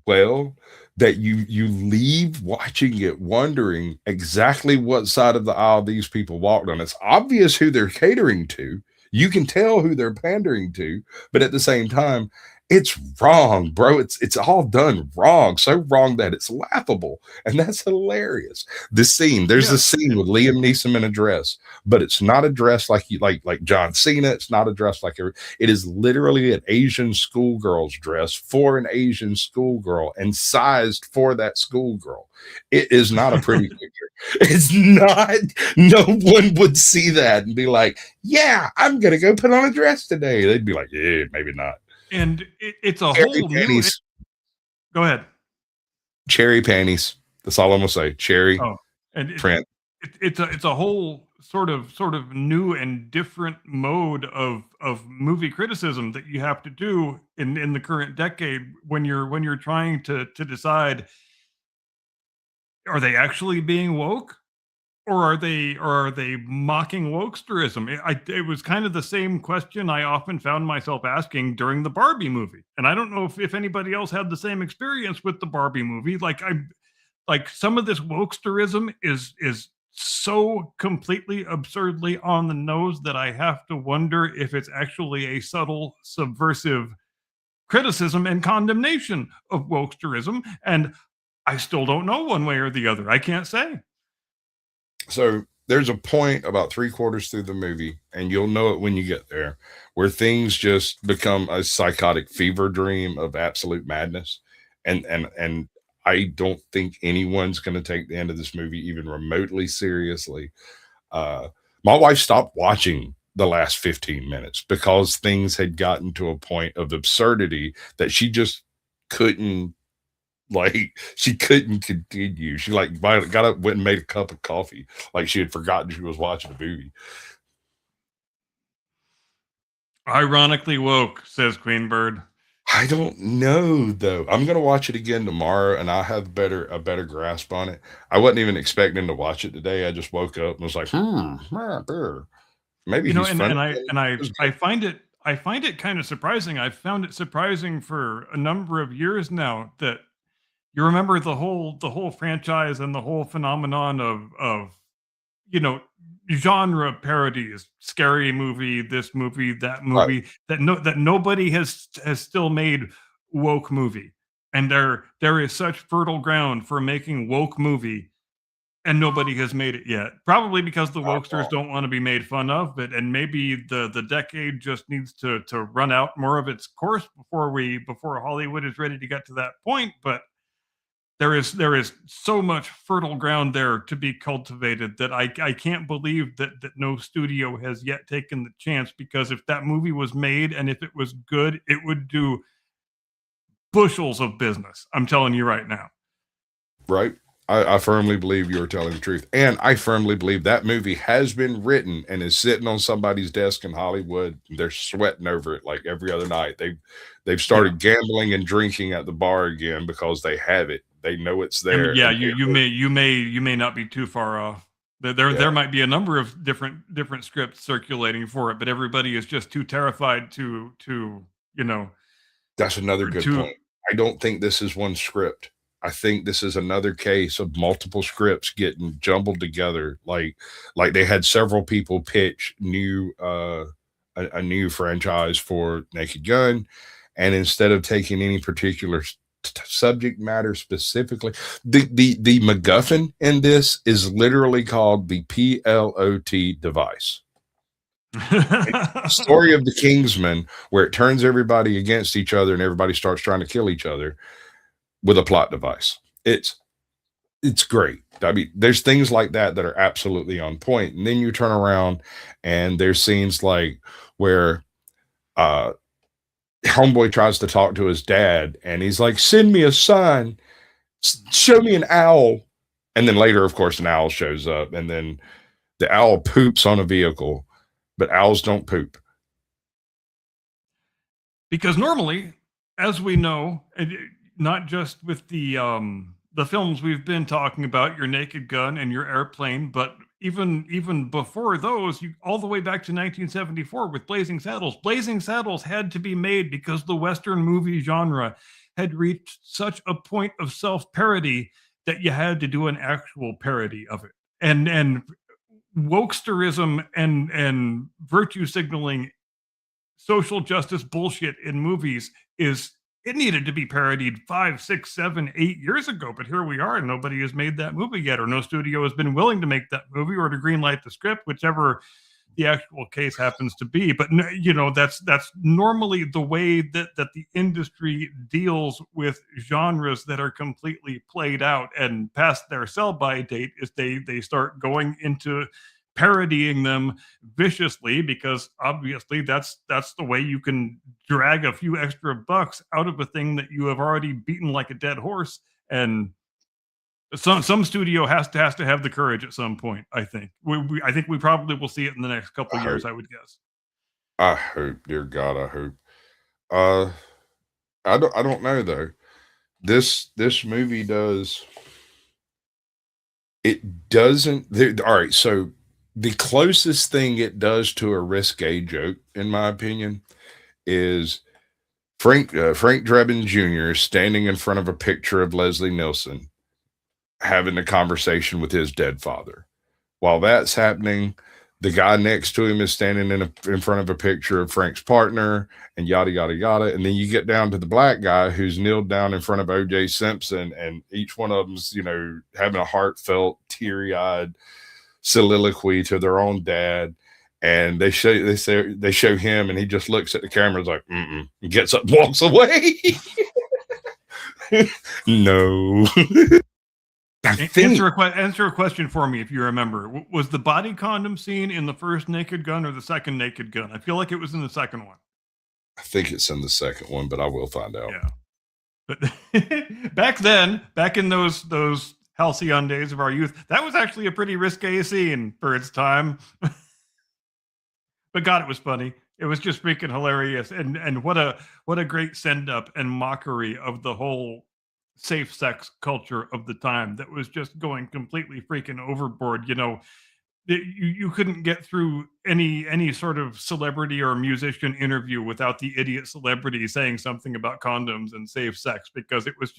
well that you leave watching it wondering exactly what side of the aisle these people walked on. It's obvious who they're catering to. You can tell who they're pandering to, but at the same time, it's wrong, bro. It's all done wrong, so wrong that it's laughable, and that's hilarious. There's a scene with Liam Neeson in a dress, but it's not a dress like John Cena. It's not a dress like it is literally an Asian schoolgirl's dress for an Asian schoolgirl and sized for that schoolgirl. It is not a pretty picture. It's not. No one would see that and be like, "Yeah, I'm gonna go put on a dress today." They'd be like, "Yeah, maybe not." And it's a whole new. Go ahead. Cherry panties. That's all I'm gonna say. Cherry Oh, and print. it's a whole sort of new and different mode of movie criticism that you have to do in the current decade when you're trying to decide, are they actually being woke, or are they mocking wokesterism? It was kind of the same question I often found myself asking during the Barbie movie, and I don't know if anybody else had the same experience with the Barbie movie. Like some of this wokesterism is so completely absurdly on the nose that I have to wonder if it's actually a subtle subversive criticism and condemnation of wokesterism. And I still don't know one way or the other. I can't say. So there's a point about 3/4 through the movie, and you'll know it when you get there, where things just become a psychotic fever dream of absolute madness. And I don't think anyone's going to take the end of this movie even remotely seriously. Uh, my wife stopped watching the last 15 minutes because things had gotten to a point of absurdity that she just couldn't, like, she couldn't continue. She like got up, went and made a cup of coffee, like she had forgotten she was watching a movie. Ironically woke, says Queenbird. I don't know though. I'm gonna watch it again tomorrow, and I'll have a better grasp on it. I wasn't even expecting to watch it today. I just woke up and was like, maybe You know, he's funny. I find it kind of surprising. I've found it surprising for a number of years now that you remember the whole franchise and the whole phenomenon of you know, genre parodies, scary movie, this movie, that Right, movie, that nobody has still made woke movie. And there is such fertile ground for making woke movie, and nobody has made it yet. Probably because the not wokesters wrong. don't want to be made fun of, but and maybe the decade just needs to run out more of its course before Hollywood is ready to get to that point. But there is so much fertile ground there to be cultivated that I can't believe that no studio has yet taken the chance, because if that movie was made and if it was good, it would do bushels of business. I'm telling you right now. Right. I firmly believe you're telling the truth. And I firmly believe that movie has been written and is sitting on somebody's desk in Hollywood. They're sweating over it like every other night. They've Yeah. started gambling and drinking at the bar again because they have it. They know it's I mean, there. yeah, And you may not be too far off. There yeah, might be a number of different scripts circulating for it, but everybody is just too terrified to you know that's another good to point. I don't think this is one script. I think this is another case of multiple scripts getting jumbled together. Like they had several people pitch a new franchise for Naked Gun, and instead of taking any particular subject matter specifically, the MacGuffin in this is literally called the PLOT device. Story of the Kingsman, where it turns everybody against each other and everybody starts trying to kill each other with a plot device. It's great. I mean, there's things like that that are absolutely on point. And then you turn around and there's scenes like where uh homeboy tries to talk to his dad and he's like, send me a sign, show me an owl. And then later, of course, an owl shows up, and then the owl poops on a vehicle, but owls don't poop. because normally, as we know, not just with the films we've been talking about, your Naked Gun and your Airplane, but even before those, all the way back to 1974 with Blazing Saddles. Blazing Saddles had to be made because the Western movie genre had reached such a point of self parody that you had to do an actual parody of it. And wokesterism and virtue signaling, social justice bullshit in movies is it needed to be parodied 5, 6, 7, 8 years ago, but here we are, and nobody has made that movie yet, or no studio has been willing to make that movie or to greenlight the script, whichever the actual case happens to be. But that's normally the way that the industry deals with genres that are completely played out and past their sell by date, is they start going into parodying them viciously, because obviously that's the way you can drag a few extra bucks out of a thing that you have already beaten like a dead horse. And some studio has to have the courage at some point. I think I think we probably will see it in the next couple of years, I would guess. I hope, dear God, I hope. I don't know though. This movie does. It doesn't. All right, so the closest thing it does to a risque joke, in my opinion, is Frank Drebin Jr. standing in front of a picture of Leslie Nielsen, having a conversation with his dead father. While that's happening, the guy next to him is standing in front of a picture of Frank's partner, and yada yada yada. And then you get down to the black guy who's kneeled down in front of O.J. Simpson, and each one of them's, having a heartfelt, teary-eyed soliloquy to their own dad. And they show him, and he just looks at the camera, and is like, and gets up, and walks away. No. Answer a question for me, if you remember. Was the body condom scene in the first Naked Gun or the second Naked Gun? I feel like it was in the second one. I think it's in the second one, but I will find out. Yeah. But back in those halcyon days of our youth, that was actually a pretty risque scene for its time. But God, it was funny. It was just freaking hilarious. And what a great send up and mockery of the whole safe sex culture of the time that was just going completely freaking overboard. You couldn't get through any sort of celebrity or musician interview without the idiot celebrity saying something about condoms and safe sex, because it was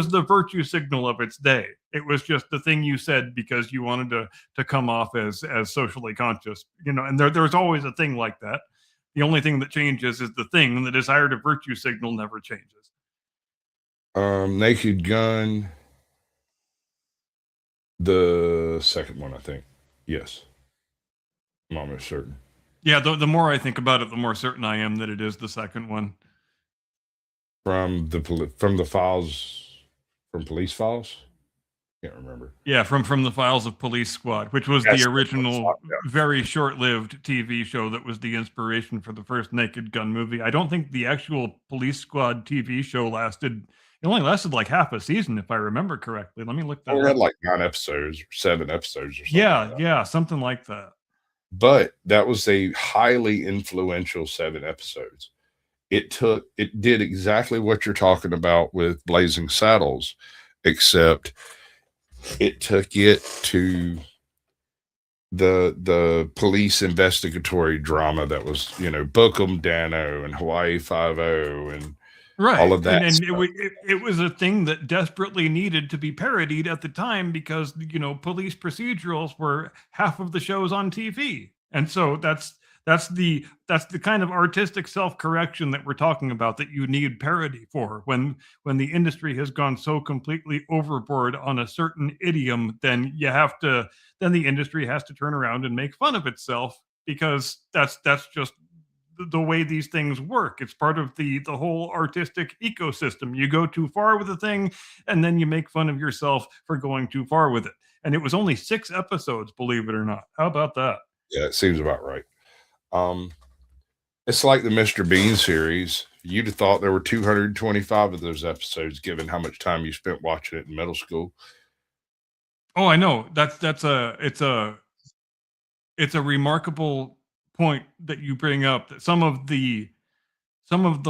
the virtue signal of its day. It was just the thing you said because you wanted to come off as socially conscious, and there's always a thing like that. The only thing that changes is the thing, and the desire to virtue signal never changes. Naked Gun, the second one, I think. Yes, I'm almost certain. Yeah, the more I think about it, the more certain I am that it is the second one. From the files, from Police Files. Can't remember. Yeah, from the Files of Police Squad, which was the original, very short-lived TV show that was the inspiration for the first Naked Gun movie. I don't think the actual Police Squad TV show lasted. It only lasted like half a season, if I remember correctly. Let me look that up. It had like 9 episodes, or 7 episodes, or something. Yeah, something like that. But that was a highly influential 7 episodes. It did exactly what you're talking about with Blazing Saddles, except it took it to the police investigatory drama that was, Bookham Dano and Hawaii Five-0 and right, all of that. And it was a thing that desperately needed to be parodied at the time, because police procedurals were half of the shows on TV, and so that's the kind of artistic self-correction that we're talking about, that you need parody for. When the industry has gone so completely overboard on a certain idiom, then the industry has to turn around and make fun of itself, because that's just the way these things work. It's part of the whole artistic ecosystem. You go too far with a thing, and then you make fun of yourself for going too far with it. And it was only 6 episodes, believe it or not. How about that? Yeah, it seems about right. It's like the Mr. Bean series. You'd have thought there were 225 of those episodes, given how much time you spent watching it in middle school. Oh, I know. It's a remarkable point that you bring up, that some of the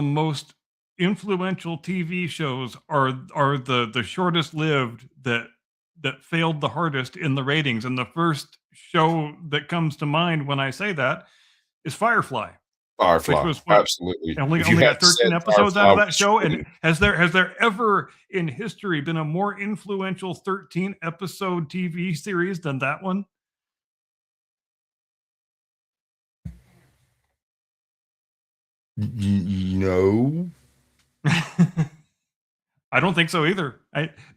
most influential TV shows are the shortest lived, that failed the hardest in the ratings. And the first show that comes to mind when I say that is Firefly. Firefly, which was absolutely. Only got 13 episodes out of that show. And has there ever in history been a more influential 13 episode TV series than that one? No. I don't think so either.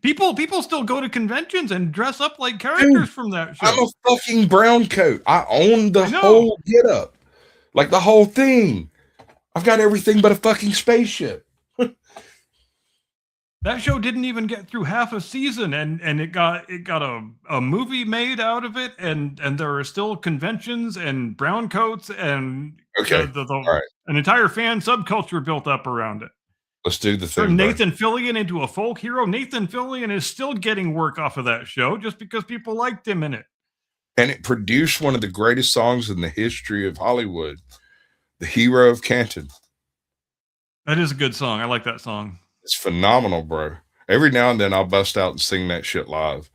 People still go to conventions and dress up like characters from that show. I'm a fucking brown coat. I own the whole get up. Like the whole thing. I've got everything but a fucking spaceship. That show didn't even get through half a season, and it got a movie made out of it, and there are still conventions and brown coats and Okay. All right. an entire fan subculture built up around it. Let's do the Turn thing, bro. Nathan Fillion into a folk hero. Nathan Fillion is still getting work off of that show just because people liked him in it. And it produced one of the greatest songs in the history of Hollywood, "The Hero of Canton." That is a good song. I like that song. It's phenomenal, bro. Every now and then I'll bust out and sing that shit live.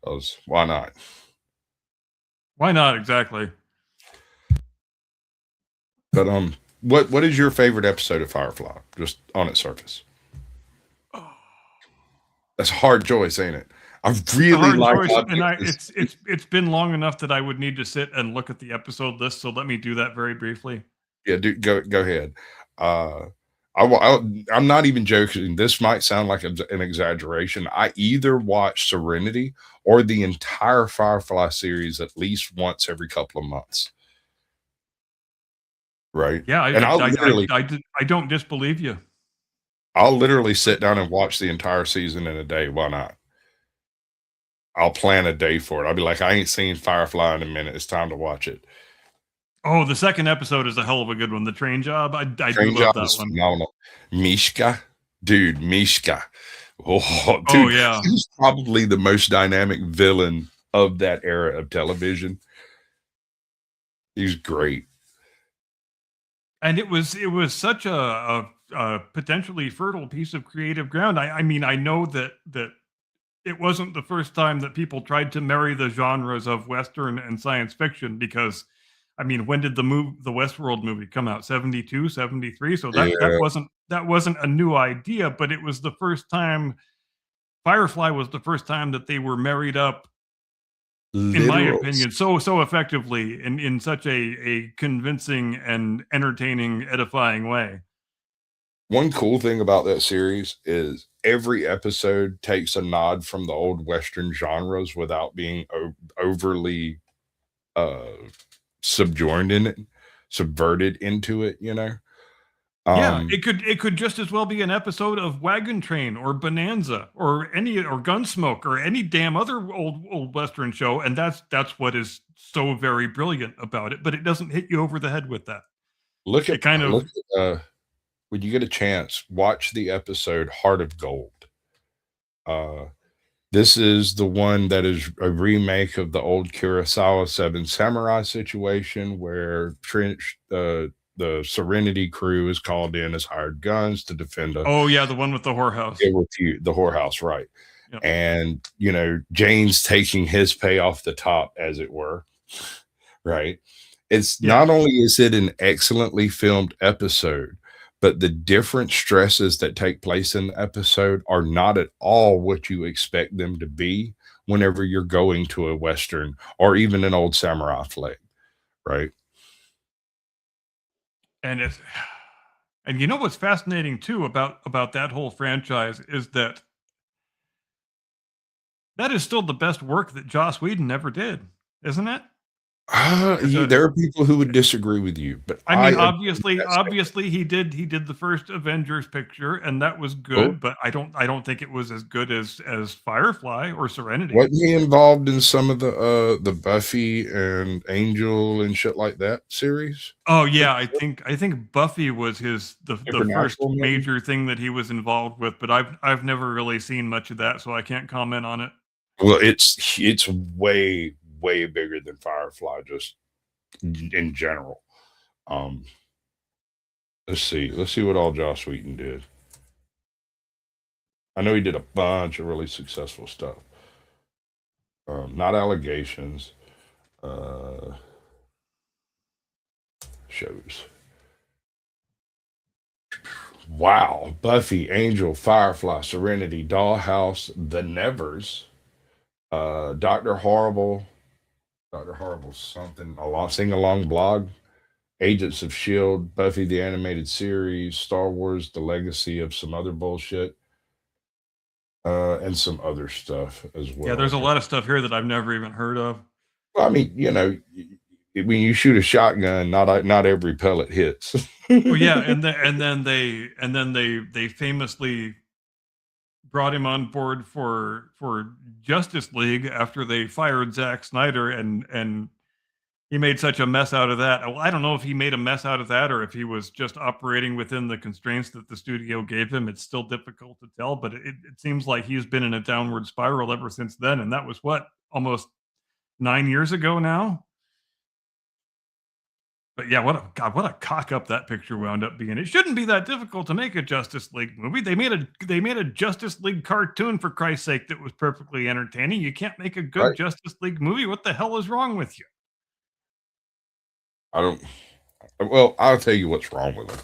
Because why not? Why not? Exactly. But what is your favorite episode of Firefly? Just on its surface. That's a hard choice, ain't it? I really like it's been long enough that I would need to sit and look at the episode list. So let me do that very briefly. Yeah, go ahead. I'm not even joking. This might sound like an exaggeration. I either watch Serenity or the entire Firefly series at least once every couple of months. Right? Yeah, I don't disbelieve you. I'll literally sit down and watch the entire season in a day. Why not? I'll plan a day for it. I'll be like, I ain't seen Firefly in a minute. It's time to watch it. Oh, the second episode is a hell of a good one. The train job. I do Train love job that is one. phenomenal. Mishka. Dude, Mishka. Oh, dude, Oh, yeah. He's probably the most dynamic villain of that era of television. He's great. And it was such a potentially fertile piece of creative ground. I mean, I know that it wasn't the first time that people tried to marry the genres of Western and science fiction, because, I mean, when did the Westworld movie come out? 72, 73? So that wasn't a new idea, but it was the first time. Firefly was the first time that they were married up, in my opinion, so effectively in such a convincing and entertaining, edifying way. One cool thing about that series is every episode takes a nod from the old Western genres without being overly subverted into it, you know? Yeah, it could just as well be an episode of Wagon Train or Bonanza or Gunsmoke or any damn other old Western show, and that's what is so very brilliant about it. But it doesn't hit you over the head with that. Look at when you get a chance, watch the episode Heart of Gold. This is the one that is a remake of the old Kurosawa Seven Samurai situation, where the Serenity crew is called in as hired guns to defend oh yeah, the one with the whorehouse. The whorehouse, right? Yep. And Jane's taking his pay off the top, as it were, right? It's not only is it an excellently filmed episode, but the different stresses that take place in the episode are not at all what you expect them to be whenever you're going to a Western or even an old samurai flick, right? And you know what's fascinating too about that whole franchise is that is still the best work that Joss Whedon ever did, isn't it? There are people who would disagree with you, but I mean, obviously he did the first Avengers picture, and that was good, but I don't think it was as good as Firefly or Serenity. Wasn't he involved in some of the Buffy and Angel and shit like that series? Oh yeah, I think Buffy was the first major thing that he was involved with, but I've never really seen much of that, so I can't comment on it. Well, it's way bigger than Firefly, just in general. Let's see what all Joss Whedon did. I know he did a bunch of really successful stuff. Not Allegations. Shows. Wow. Buffy, Angel, Firefly, Serenity, Dollhouse, The Nevers, Dr. Horrible, something, Sing Along Blog, Agents of S.H.I.E.L.D., Buffy the Animated Series, Star Wars, The Legacy of some other bullshit, and some other stuff as well. Yeah, there's a lot of stuff here that I've never even heard of. Well, I mean, when you shoot a shotgun, not every pellet hits. Well, yeah, and then they famously brought him on board for Justice League after they fired Zack Snyder, and he made such a mess out of that. Well, I don't know if he made a mess out of that or if he was just operating within the constraints that the studio gave him. It's still difficult to tell, but it seems like he's been in a downward spiral ever since then. And that was what, almost 9 years ago now? But yeah, what a cock up that picture wound up being. It shouldn't be that difficult to make a Justice League movie. They made a Justice League cartoon, for Christ's sake, that was perfectly entertaining. You can't make a good Right. Justice League movie. What the hell is wrong with you? Well, I'll tell you what's wrong with them.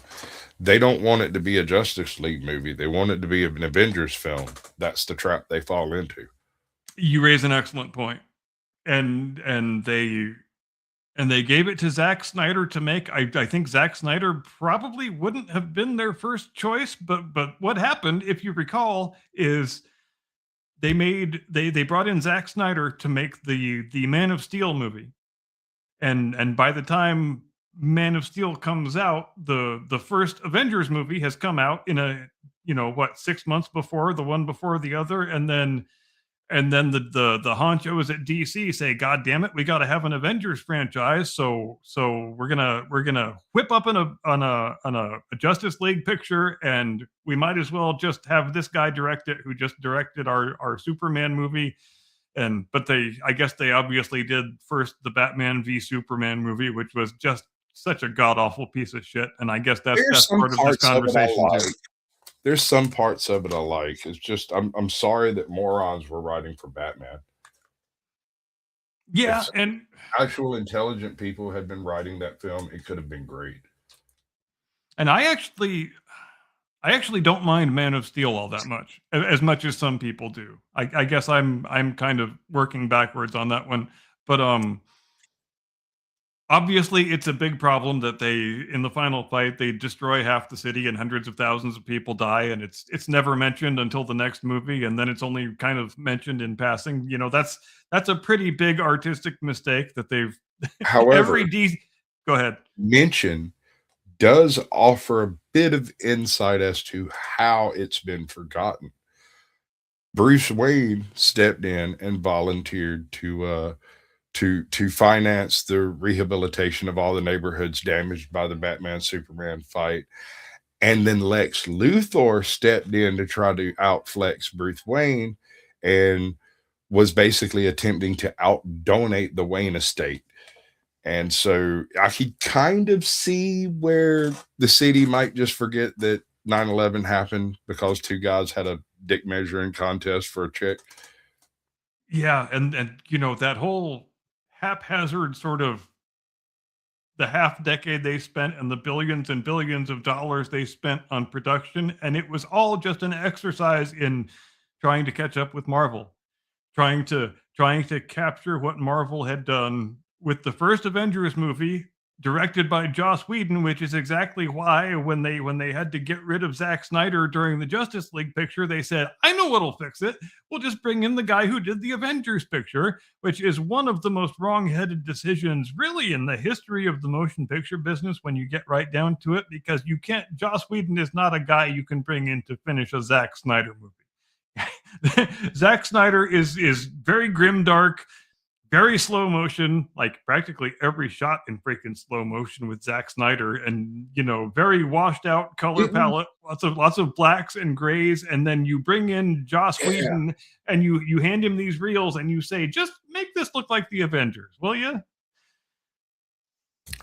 They don't want it to be a Justice League movie. They want it to be an Avengers film. That's the trap they fall into. You raise an excellent point. And they gave it to Zack Snyder to make. I think Zack Snyder probably wouldn't have been their first choice, but what happened, if you recall, is they brought in Zack Snyder to make the Man of Steel movie. And by the time Man of Steel comes out, the first Avengers movie has come out in 6 months before the one before the other, and then the honchos at DC say, "God damn it, we got to have an Avengers franchise." So we're gonna whip up on a Justice League picture, and we might as well just have this guy direct it, who just directed our Superman movie. But I guess they obviously did first the Batman v Superman movie, which was just such a god awful piece of shit. And I guess that's part of this conversation too. There's some parts of it I like. It's just I'm sorry that morons were writing for Batman. Yeah, If and actual intelligent people had been writing that film, it could have been great. I actually don't mind Man of Steel all that much as some people do. I guess I'm kind of working backwards on that one, but obviously it's a big problem that in the final fight, they destroy half the city and hundreds of thousands of people die, and it's never mentioned until the next movie, and then it's only kind of mentioned in passing. That's a pretty big artistic mistake that they've. However, Go ahead. mention does offer a bit of insight as to how it's been forgotten. Bruce Wayne stepped in and volunteered to finance the rehabilitation of all the neighborhoods damaged by the Batman Superman fight. And then Lex Luthor stepped in to try to outflex Bruce Wayne and was basically attempting to out-donate the Wayne estate. And so I could kind of see where the city might just forget that 9/11 happened because two guys had a dick measuring contest for a chick. Yeah, and that whole haphazard sort of the half decade they spent and the billions and billions of dollars they spent on production, and it was all just an exercise in trying to catch up with Marvel, trying to capture what Marvel had done with the first Avengers movie, directed by Joss Whedon, which is exactly why when they had to get rid of Zack Snyder during the Justice League picture, they said, "I know what'll fix it. We'll just bring in the guy who did the Avengers picture," which is one of the most wrong-headed decisions really in the history of the motion picture business when you get right down to it, because Joss Whedon is not a guy you can bring in to finish a Zack Snyder movie. Zack Snyder is very grimdark, very slow motion, like practically every shot in freaking slow motion with Zack Snyder, and very washed out color palette, lots of blacks and grays, and then you bring in Joss Whedon and you hand him these reels and you say, "Just make this look like the Avengers, will you?"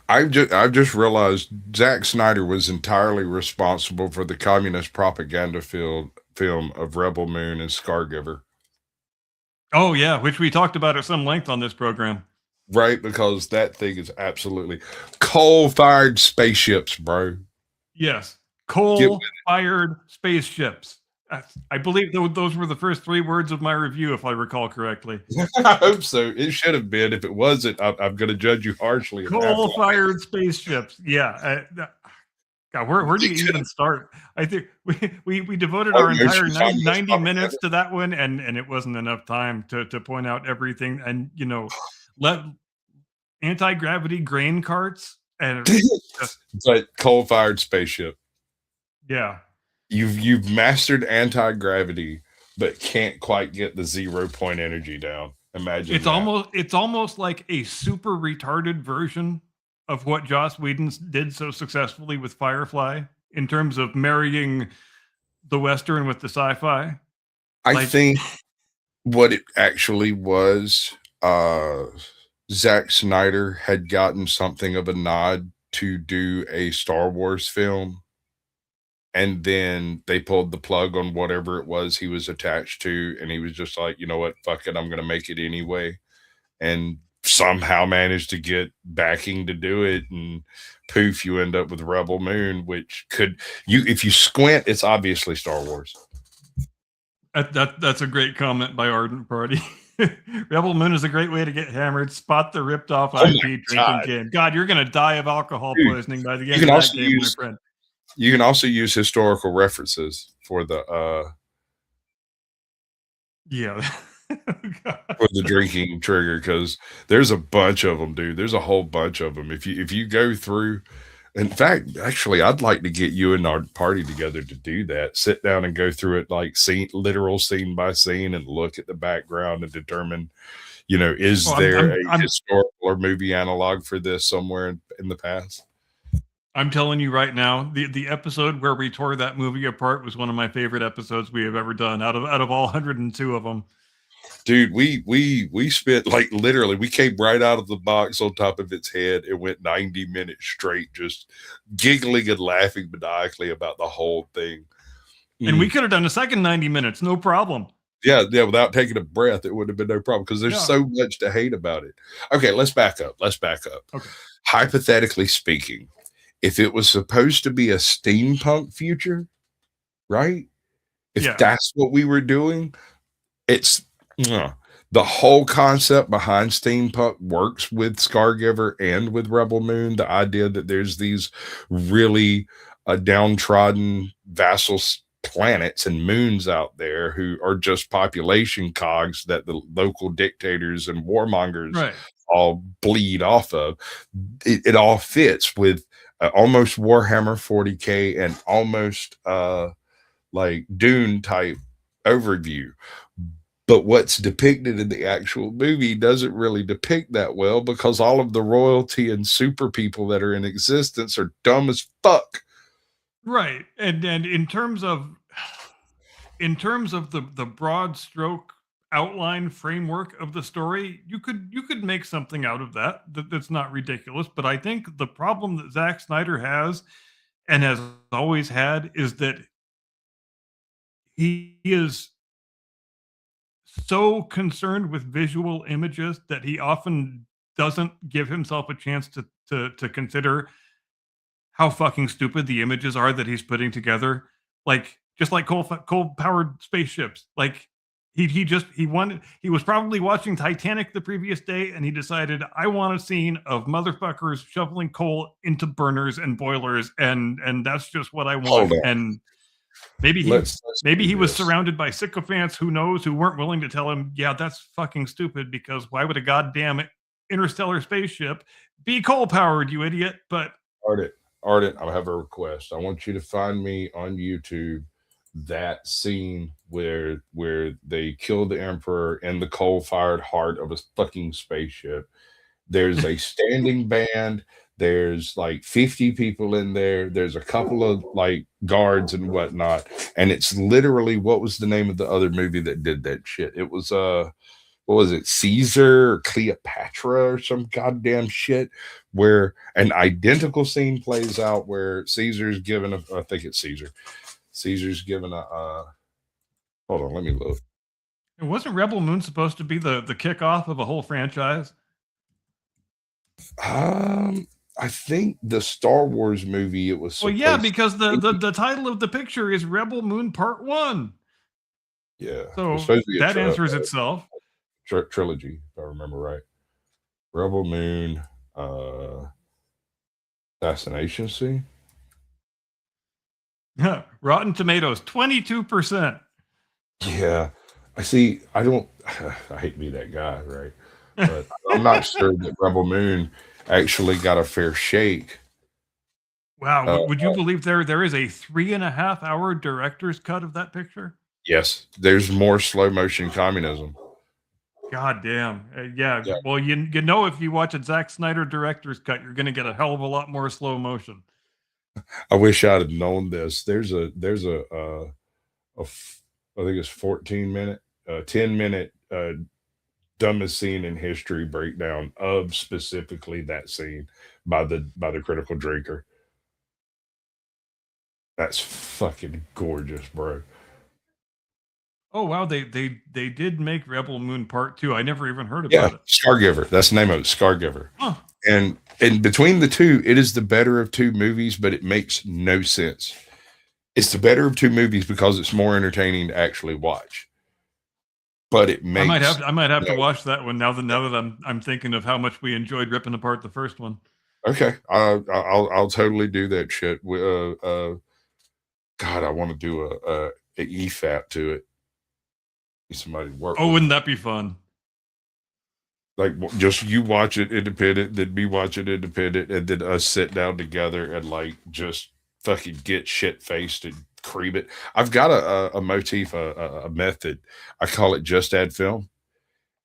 I've just realized Zack Snyder was entirely responsible for the communist propaganda film of Rebel Moon and Scargiver. Oh yeah, which we talked about at some length on this program. Right, because that thing is absolutely coal-fired spaceships, bro. Yes, coal-fired spaceships. I believe those were the first 3 words of my review, if I recall correctly. I hope so. It should have been. If it wasn't, I'm going to judge you harshly. Coal-fired spaceships. Yeah. God, where do you even start? I think we devoted our entire 90 minutes to that one, and it wasn't enough time to point out everything. And let anti-gravity grain carts and but coal-fired spaceship. Yeah. You've mastered anti-gravity but can't quite get the 0 point energy down. Imagine It's almost like a super retarded version of what Joss Whedon did so successfully with Firefly in terms of marrying the Western with the sci-fi. I think what it actually was, Zack Snyder had gotten something of a nod to do a Star Wars film, and then they pulled the plug on whatever it was he was attached to, and he was just like, you know what, fuck it, I'm gonna make it anyway, and somehow managed to get backing to do it, and poof, you end up with Rebel Moon, which if you squint, it's obviously Star Wars. That's a great comment by Ardent Party. Rebel Moon is a great way to get hammered. Spot the ripped off IP drinking game. God, you're gonna die of alcohol poisoning by the end of that game, my friend. You can also use historical references for the yeah for the drinking trigger, because there's a bunch of them, dude. There's a whole bunch of them. If you go through, in fact, actually, I'd like to get you and our party together to do that. Sit down and go through it like literal scene by scene, and look at the background and determine, is there a historical or movie analog for this somewhere in the past? I'm telling you right now, the episode where we tore that movie apart was one of my favorite episodes we have ever done out of all 102 of them. Dude, we spent, like, literally, we came right out of the box on top of its head and went 90 minutes straight just giggling and laughing maniacally about the whole thing. And we could have done a second 90 minutes, no problem. Yeah, without taking a breath, it would have been no problem, because there's so much to hate about it. Okay, let's back up. Okay. Hypothetically speaking, if it was supposed to be a steampunk future, right? If that's what we were doing, it's the whole concept behind steampunk works with Scargiver and with Rebel Moon. The idea that there's these really downtrodden vassal planets and moons out there who are just population cogs that the local dictators and warmongers all bleed off of. It all fits with almost Warhammer 40K and almost like Dune type overview. But what's depicted in the actual movie doesn't really depict that well, because all of the royalty and super people that are in existence are dumb as fuck. Right. And in terms of the broad stroke outline framework of the story, you could make something out of that's not ridiculous. But I think the problem that Zack Snyder has and has always had is that he is so concerned with visual images that he often doesn't give himself a chance to consider how fucking stupid the images are that he's putting together. Like, just like coal-powered spaceships. Like, he was probably watching Titanic the previous day, and he decided, I want a scene of motherfuckers shoveling coal into burners and boilers, and that's just what I want. And maybe he was surrounded by sycophants, who knows, who weren't willing to tell him, yeah, that's fucking stupid, because why would a goddamn interstellar spaceship be coal-powered, you idiot? But Ardent, I have a request. I want you to find me on YouTube that scene where they kill the Emperor in the coal-fired heart of a fucking spaceship. There's a standing band. There's like 50 people in there. There's a couple of like guards and whatnot. And it's literally, what was the name of the other movie that did that shit? It was what was it, Caesar or Cleopatra or some goddamn shit, where an identical scene plays out where Caesar's given I think it's Caesar. Caesar's given hold on, let me look. And wasn't Rebel Moon supposed to be the kickoff of a whole franchise? I think the Star Wars movie, it was. Well, yeah, because the title of the picture is Rebel Moon Part 1. Yeah. So that answers itself. Trilogy, if I remember right. Rebel Moon, assassination scene. Rotten Tomatoes, 22%. Yeah. I see. I hate to be that guy, right? But I'm not sure that Rebel Moon actually got a fair shake. Wow. Would you believe there is a 3.5-hour director's cut of that picture? Yes, there's more slow motion communism. God damn. Yeah. Yeah. Well, you know, if you watch a Zack Snyder director's cut, you're going to get a hell of a lot more slow motion. I wish I'd have known this. I think it's 14-minute, 10-minute dumbest scene in history breakdown of specifically that scene by the Critical Drinker. That's fucking gorgeous, bro. Oh wow, they did make Rebel Moon Part 2. I never even heard Yeah, about it. Scargiver. That's the name of it, Scargiver. Huh. And between the two, it is the better of two movies, but it makes no sense. It's the better of two movies because it's more entertaining to actually watch. But it makes I might have to watch that one now that I'm thinking of how much we enjoyed ripping apart the first one. Okay, I'll totally do that shit. God, I want to do a EFAP to it. Somebody work. Oh, wouldn't that be fun? Like just you watch it independent, then me watch it independent, and then us sit down together and like just fucking get shit faced and cream it. I've got a motif, a method. I call it just add film,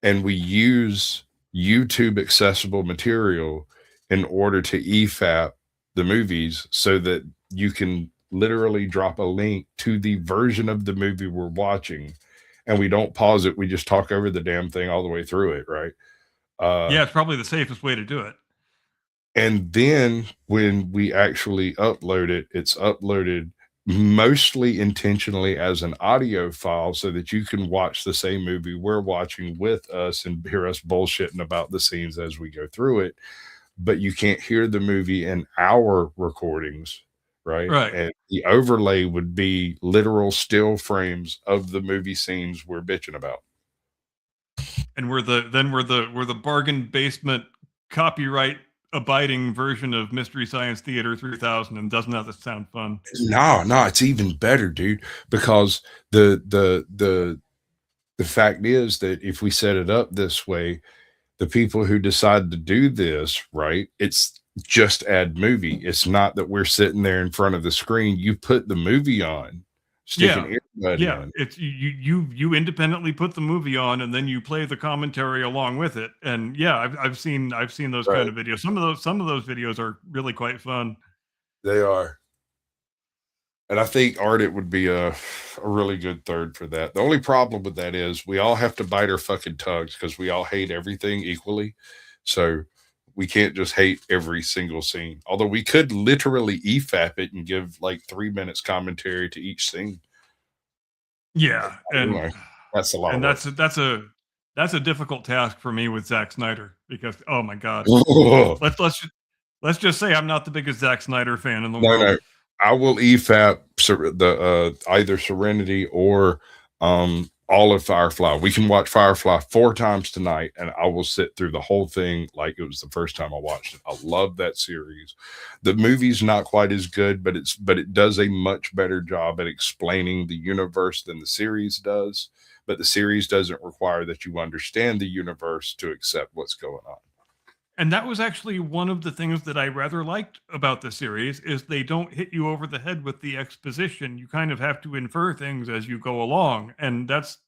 and we use YouTube accessible material in order to EFAP the movies so that you can literally drop a link to the version of the movie we're watching, and we don't pause it. We just talk over the damn thing all the way through it, right? Yeah, it's probably the safest way to do it. And then when we actually upload it, it's uploaded mostly intentionally as an audio file so that you can watch the same movie we're watching with us and hear us bullshitting about the scenes as we go through it. But you can't hear the movie in our recordings, right? Right. And the overlay would be literal still frames of the movie scenes we're bitching about. And we're the bargain basement copyright abiding version of Mystery Science Theater 3000, and doesn't that sound fun? No, it's even better, dude, because the fact is that if we set it up this way, the people who decide to do this, right, it's just add movie. It's not that we're sitting there in front of the screen. You put the movie on, stick an earbud in. It's you independently put the movie on and then you play the commentary along with it. And yeah, I've seen those kind of videos. Some of those videos are really quite fun. They are. And I think Ardit would be a really good third for that. The only problem with that is we all have to bite our fucking tongues because we all hate everything equally. So we can't just hate every single scene. Although we could literally EFAP it and give like 3 minutes commentary to each scene. Yeah, and anyway, that's a lot. And that's a difficult task for me with Zack Snyder because oh my god, let's just say I'm not the biggest Zack Snyder fan in the world. No, I will EFAP the either Serenity or all of Firefly. We can watch Firefly 4 times tonight, and I will sit through the whole thing like it was the first time I watched it. I love that series. The movie's not quite as good, but it does a much better job at explaining the universe than the series does. But the series doesn't require that you understand the universe to accept what's going on. And that was actually one of the things that I rather liked about the series is they don't hit you over the head with the exposition. You kind of have to infer things as you go along. And that's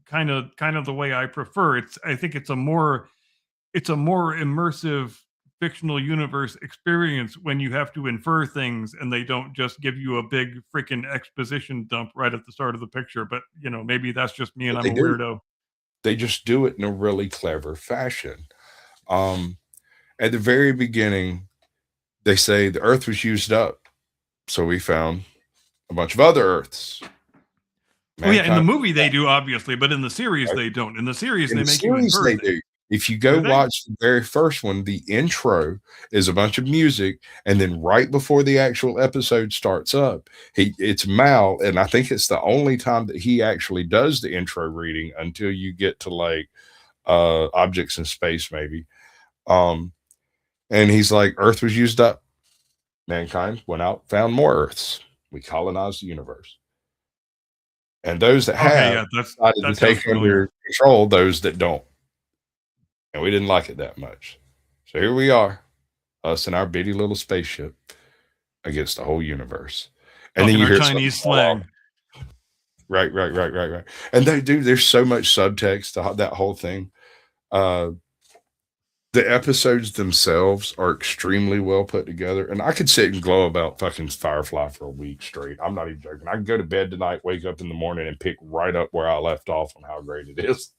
kind of the way I prefer. I think it's a more immersive fictional universe experience when you have to infer things and they don't just give you a big freaking exposition dump right at the start of the picture. But you know, maybe that's just me and I'm a weirdo. They just do it in a really clever fashion. At the very beginning, they say the Earth was used up, so we found a bunch of other Earths. Oh yeah, in the movie they do obviously, but in the series they don't. In the series they make you infer things. Do. If you go watch the very first one, the intro is a bunch of music, and then right before the actual episode starts up, it's Mal, and I think it's the only time that he actually does the intro reading until you get to like Objects in Space, maybe. And he's like, Earth was used up. Mankind went out, found more Earths. We colonized the universe. And those that have decided to take under control those that don't. And we didn't like it that much. So here we are, us and our bitty little spaceship against the whole universe. And then you hear Chinese slang. Right. And they do. There's so much subtext to that whole thing. The episodes themselves are extremely well put together, and I could sit and glow about fucking Firefly for a week straight. I'm not even joking. I can go to bed tonight, wake up in the morning, and pick right up where I left off on how great it is.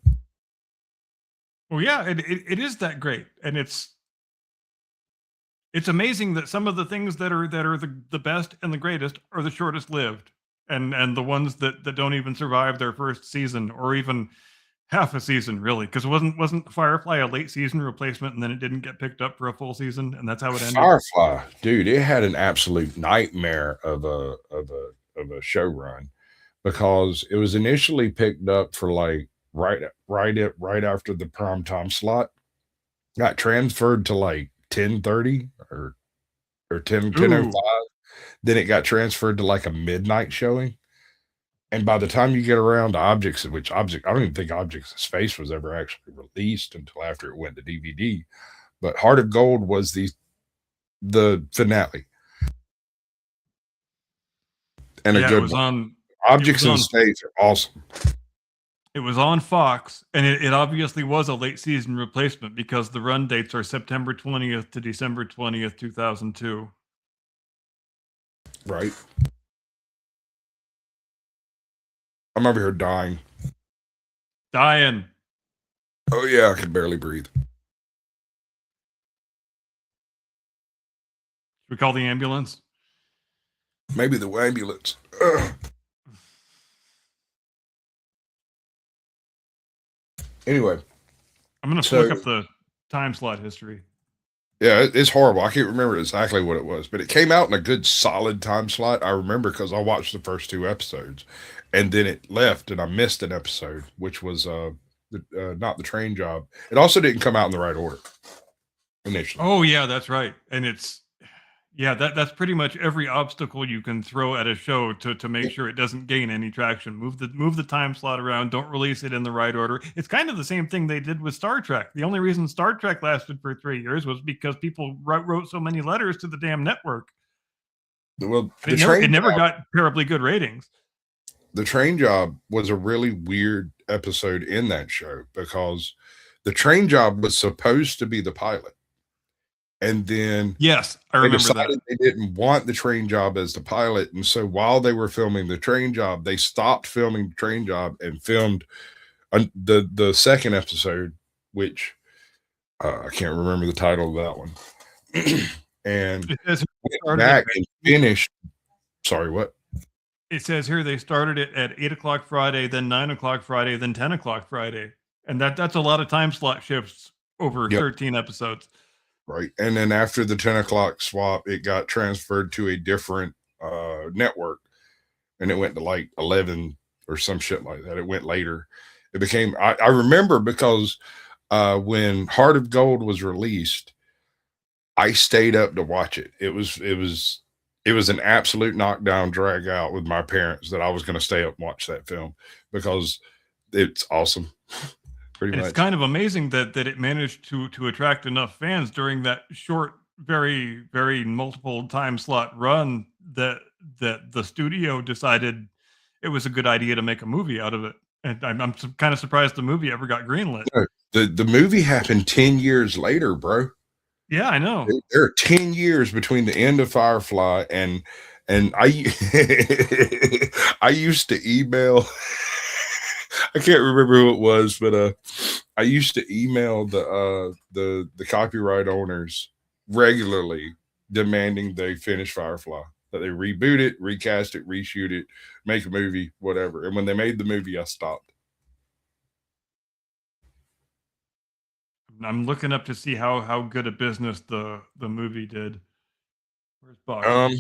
Well, yeah, it is that great, and it's amazing that some of the things that are the best and the greatest are the shortest lived, and the ones that don't even survive their first season or even half a season, really, because wasn't Firefly a late season replacement, and then it didn't get picked up for a full season, and that's how it ended. Firefly, dude, it had an absolute nightmare of a show run because it was initially picked up for like right after the prime time slot, got transferred to like 10:30 or 10:05. Then it got transferred to like a midnight showing. And by the time you get around to Objects, I don't even think Objects of Space was ever actually released until after it went to DVD. But Heart of Gold was the finale. And a good it was one. on Objects in Space are awesome. It was on Fox, and it obviously was a late season replacement because the run dates are September 20th to December 20th, 2002. Right. I'm over here dying. Oh, yeah, I can barely breathe. Should we call the ambulance? Maybe the ambulance. Anyway. I'm going to look up the time slot history. Yeah, it's horrible. I can't remember exactly what it was, but it came out in a good solid time slot. I remember because I watched the first 2 episodes, and then it left, and I missed an episode, which was not the train job. It also didn't come out in the right order initially. Oh yeah, that's right. And that's pretty much every obstacle you can throw at a show to make sure it doesn't gain any traction. Move the time slot around. Don't release it in the right order. It's kind of the same thing they did with Star Trek. The only reason Star Trek lasted for 3 years was because people wrote so many letters to the damn network. Well, it never got terribly good ratings. The train job was a really weird episode in that show because the train job was supposed to be the pilot. And then yes, I remember decided they didn't want the train job as the pilot. And so while they were filming the train job, they stopped filming the train job and filmed the second episode, which I can't remember the title of that one. And went back and finished. Sorry, what? It says here they started it at 8 o'clock Friday, then 9 o'clock Friday, then 10 o'clock Friday. And that's a lot of time slot shifts over 13 episodes. Right. And then after the 10 o'clock swap, it got transferred to a different network, and it went to like 11 or some shit like that. It went later. It became, I remember because when Heart of Gold was released, I stayed up to watch it. It was an absolute knockdown drag out with my parents that I was going to stay up and watch that film because it's awesome. It's kind of amazing that it managed to attract enough fans during that short, very, very multiple time slot run that the studio decided it was a good idea to make a movie out of it. And I'm kind of surprised the movie ever got greenlit. The movie happened 10 years later, bro. Yeah, I know. There are 10 years between the end of Firefly and I I used to email I can't remember who it was, but I used to email the copyright owners regularly demanding they finish Firefly, that they reboot it, recast it, reshoot it, make a movie, whatever. And when they made the movie, I stopped. I'm looking up to see how good a business the movie did. Where's Bob?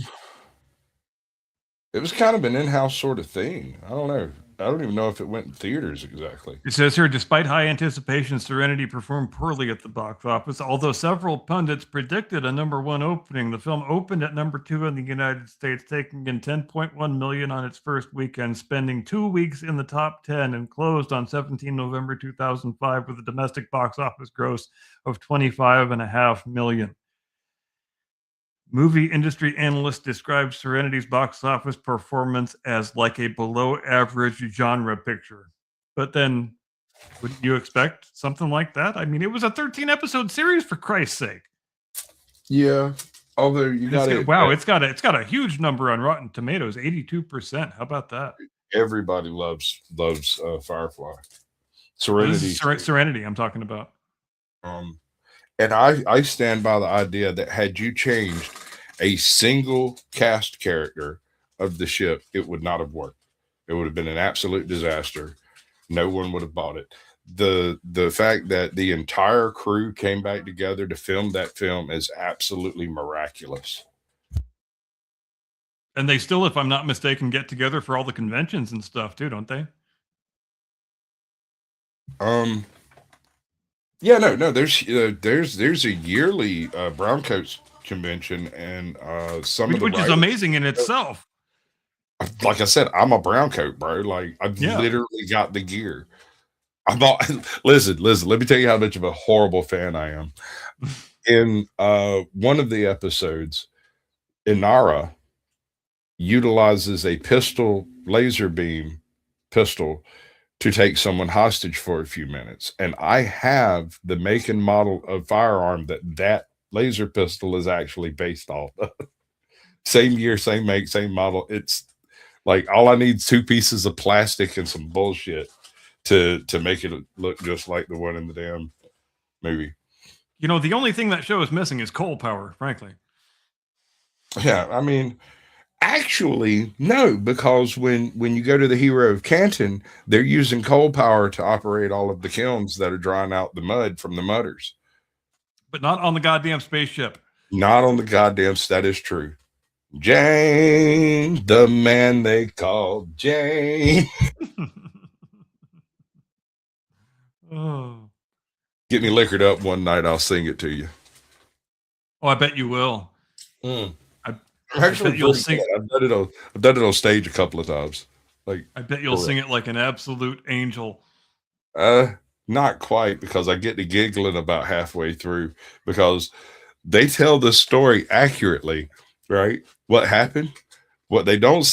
It was kind of an in-house sort of thing. I don't know. I don't even know if it went in theaters exactly. It says here, despite high anticipation, Serenity performed poorly at the box office. Although several pundits predicted a #1 opening, the film opened at #2 in the United States, taking in $10.1 million on its first weekend, spending 2 weeks in the top 10, and closed on 17 November 2005 with a domestic box office gross of $25.5 million. Movie industry analyst describes Serenity's box office performance as like a below average genre picture. But then, wouldn't you expect something like that? I mean, it was a 13 episode series, for Christ's sake. Yeah. Although you got it. Wow, it's got a huge number on Rotten Tomatoes, 82%. How about that? Everybody loves Firefly. This Serenity. is Serenity I'm talking about. And I stand by the idea that had you changed a single cast character of the ship, it would not have worked. It would have been an absolute disaster. No one would have bought it. The fact that the entire crew came back together to film that film is absolutely miraculous. And they still, if I'm not mistaken, get together for all the conventions and stuff too, don't they? Yeah, no. There's a yearly Browncoats convention, and some of the which is writers, amazing in itself. like I said, I'm a Browncoat, bro. Like I've literally got the gear. Listen. Let me tell you how much of a horrible fan I am. In one of the episodes, Inara utilizes a laser beam pistol to take someone hostage for a few minutes, and I have the make and model of firearm that laser pistol is actually based off of. Same year, same make, same model. It's like all I need is 2 pieces of plastic and some bullshit to make it look just like the one in the damn movie. You know, the only thing that show is missing is coal power, frankly. Yeah, I mean, actually, no, because when you go to the Hero of Canton, they're using coal power to operate all of the kilns that are drying out the mud from the mudders. But not on the goddamn spaceship. Not on the goddamn, that is true. Jane, the man they call Jane. Oh. Get me liquored up one night, I'll sing it to you. Oh, I bet you will. Actually, you'll sing. I've done it on stage a couple of times. Like, I bet you'll sing it like an absolute angel. Not quite, because I get to giggling about halfway through, because they tell the story accurately, right? What happened? What they don't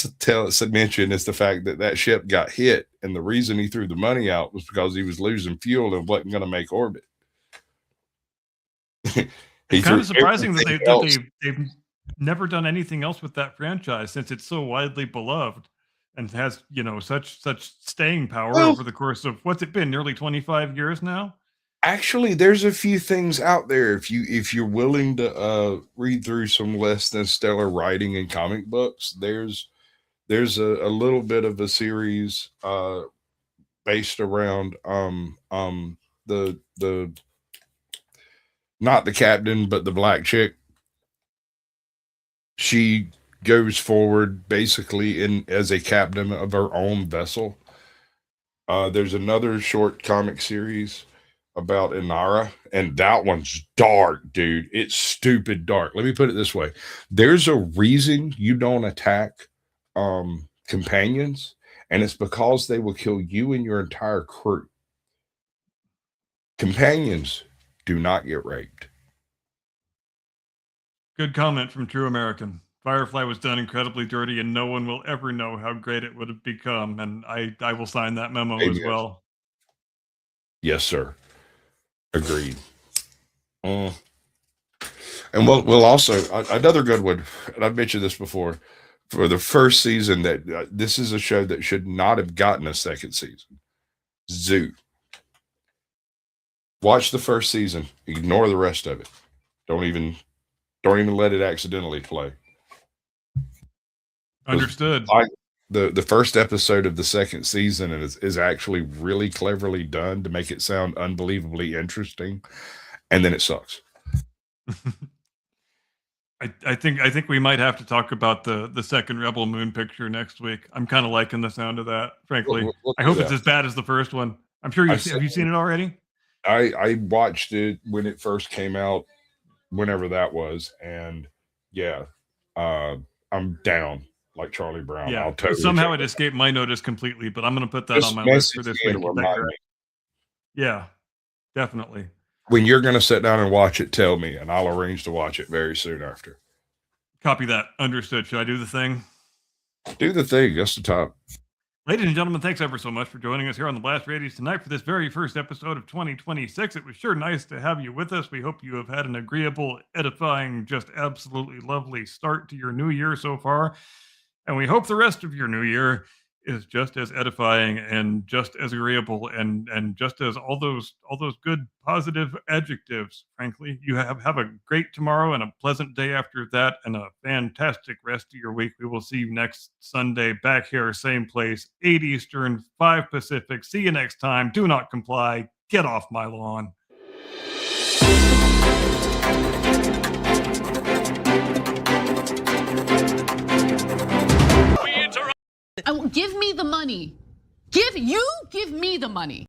mention is the fact that ship got hit, and the reason he threw the money out was because he was losing fuel and wasn't going to make orbit. It's kind of surprising that they've never done anything else with that franchise, since it's so widely beloved and has, you know, such staying power over the course of, what's it been, nearly 25 years now? Actually, there's a few things out there if you're willing to read through some less than stellar writing in comic books. There's a little bit of a series based around the not the captain, but the black chick. She goes forward basically as a captain of her own vessel. There's another short comic series about Inara, and that one's dark, dude. It's stupid dark. Let me put it this way. There's a reason you don't attack companions, and it's because they will kill you and your entire crew. Companions do not get raped. Good comment from True American. Firefly was done incredibly dirty, and no one will ever know how great it would have become. And I will sign that memo as well. Yes, sir. Agreed. And we'll also, another good one, and I've mentioned this before, for the first season, that this is a show that should not have gotten a second season. Zoo. Watch the first season. Ignore the rest of it. Don't even let it accidentally play. Understood. The first episode of the second season is actually really cleverly done to make it sound unbelievably interesting, and then it sucks. I think we might have to talk about the second Rebel Moon picture next week. I'm kind of liking the sound of that, frankly. We'll I hope it's as bad as the first one. I'm sure have you seen it already? I watched it when it first came out, whenever that was, and yeah, I'm down. Like Charlie Brown. Yeah, somehow it escaped my notice completely, but I'm going to put that on my list for this week. Yeah, definitely. When you're going to sit down and watch it, tell me, and I'll arrange to watch it very soon after. Copy that. Understood. Should I do the thing? Do the thing. That's the top. Ladies and gentlemen, thanks ever so much for joining us here on the Blast Radius tonight for this very first episode of 2026. It was sure nice to have you with us. We hope you have had an agreeable, edifying, just absolutely lovely start to your new year so far. And we hope the rest of your new year is just as edifying and just as agreeable and just as all those good positive adjectives. Frankly, you have a great tomorrow and a pleasant day after that and a fantastic rest of your week. We will see you next Sunday back here, same place, 8 Eastern, 5 Pacific. See you next time. Do not comply. Get off my lawn. Give me the money. Give me the money.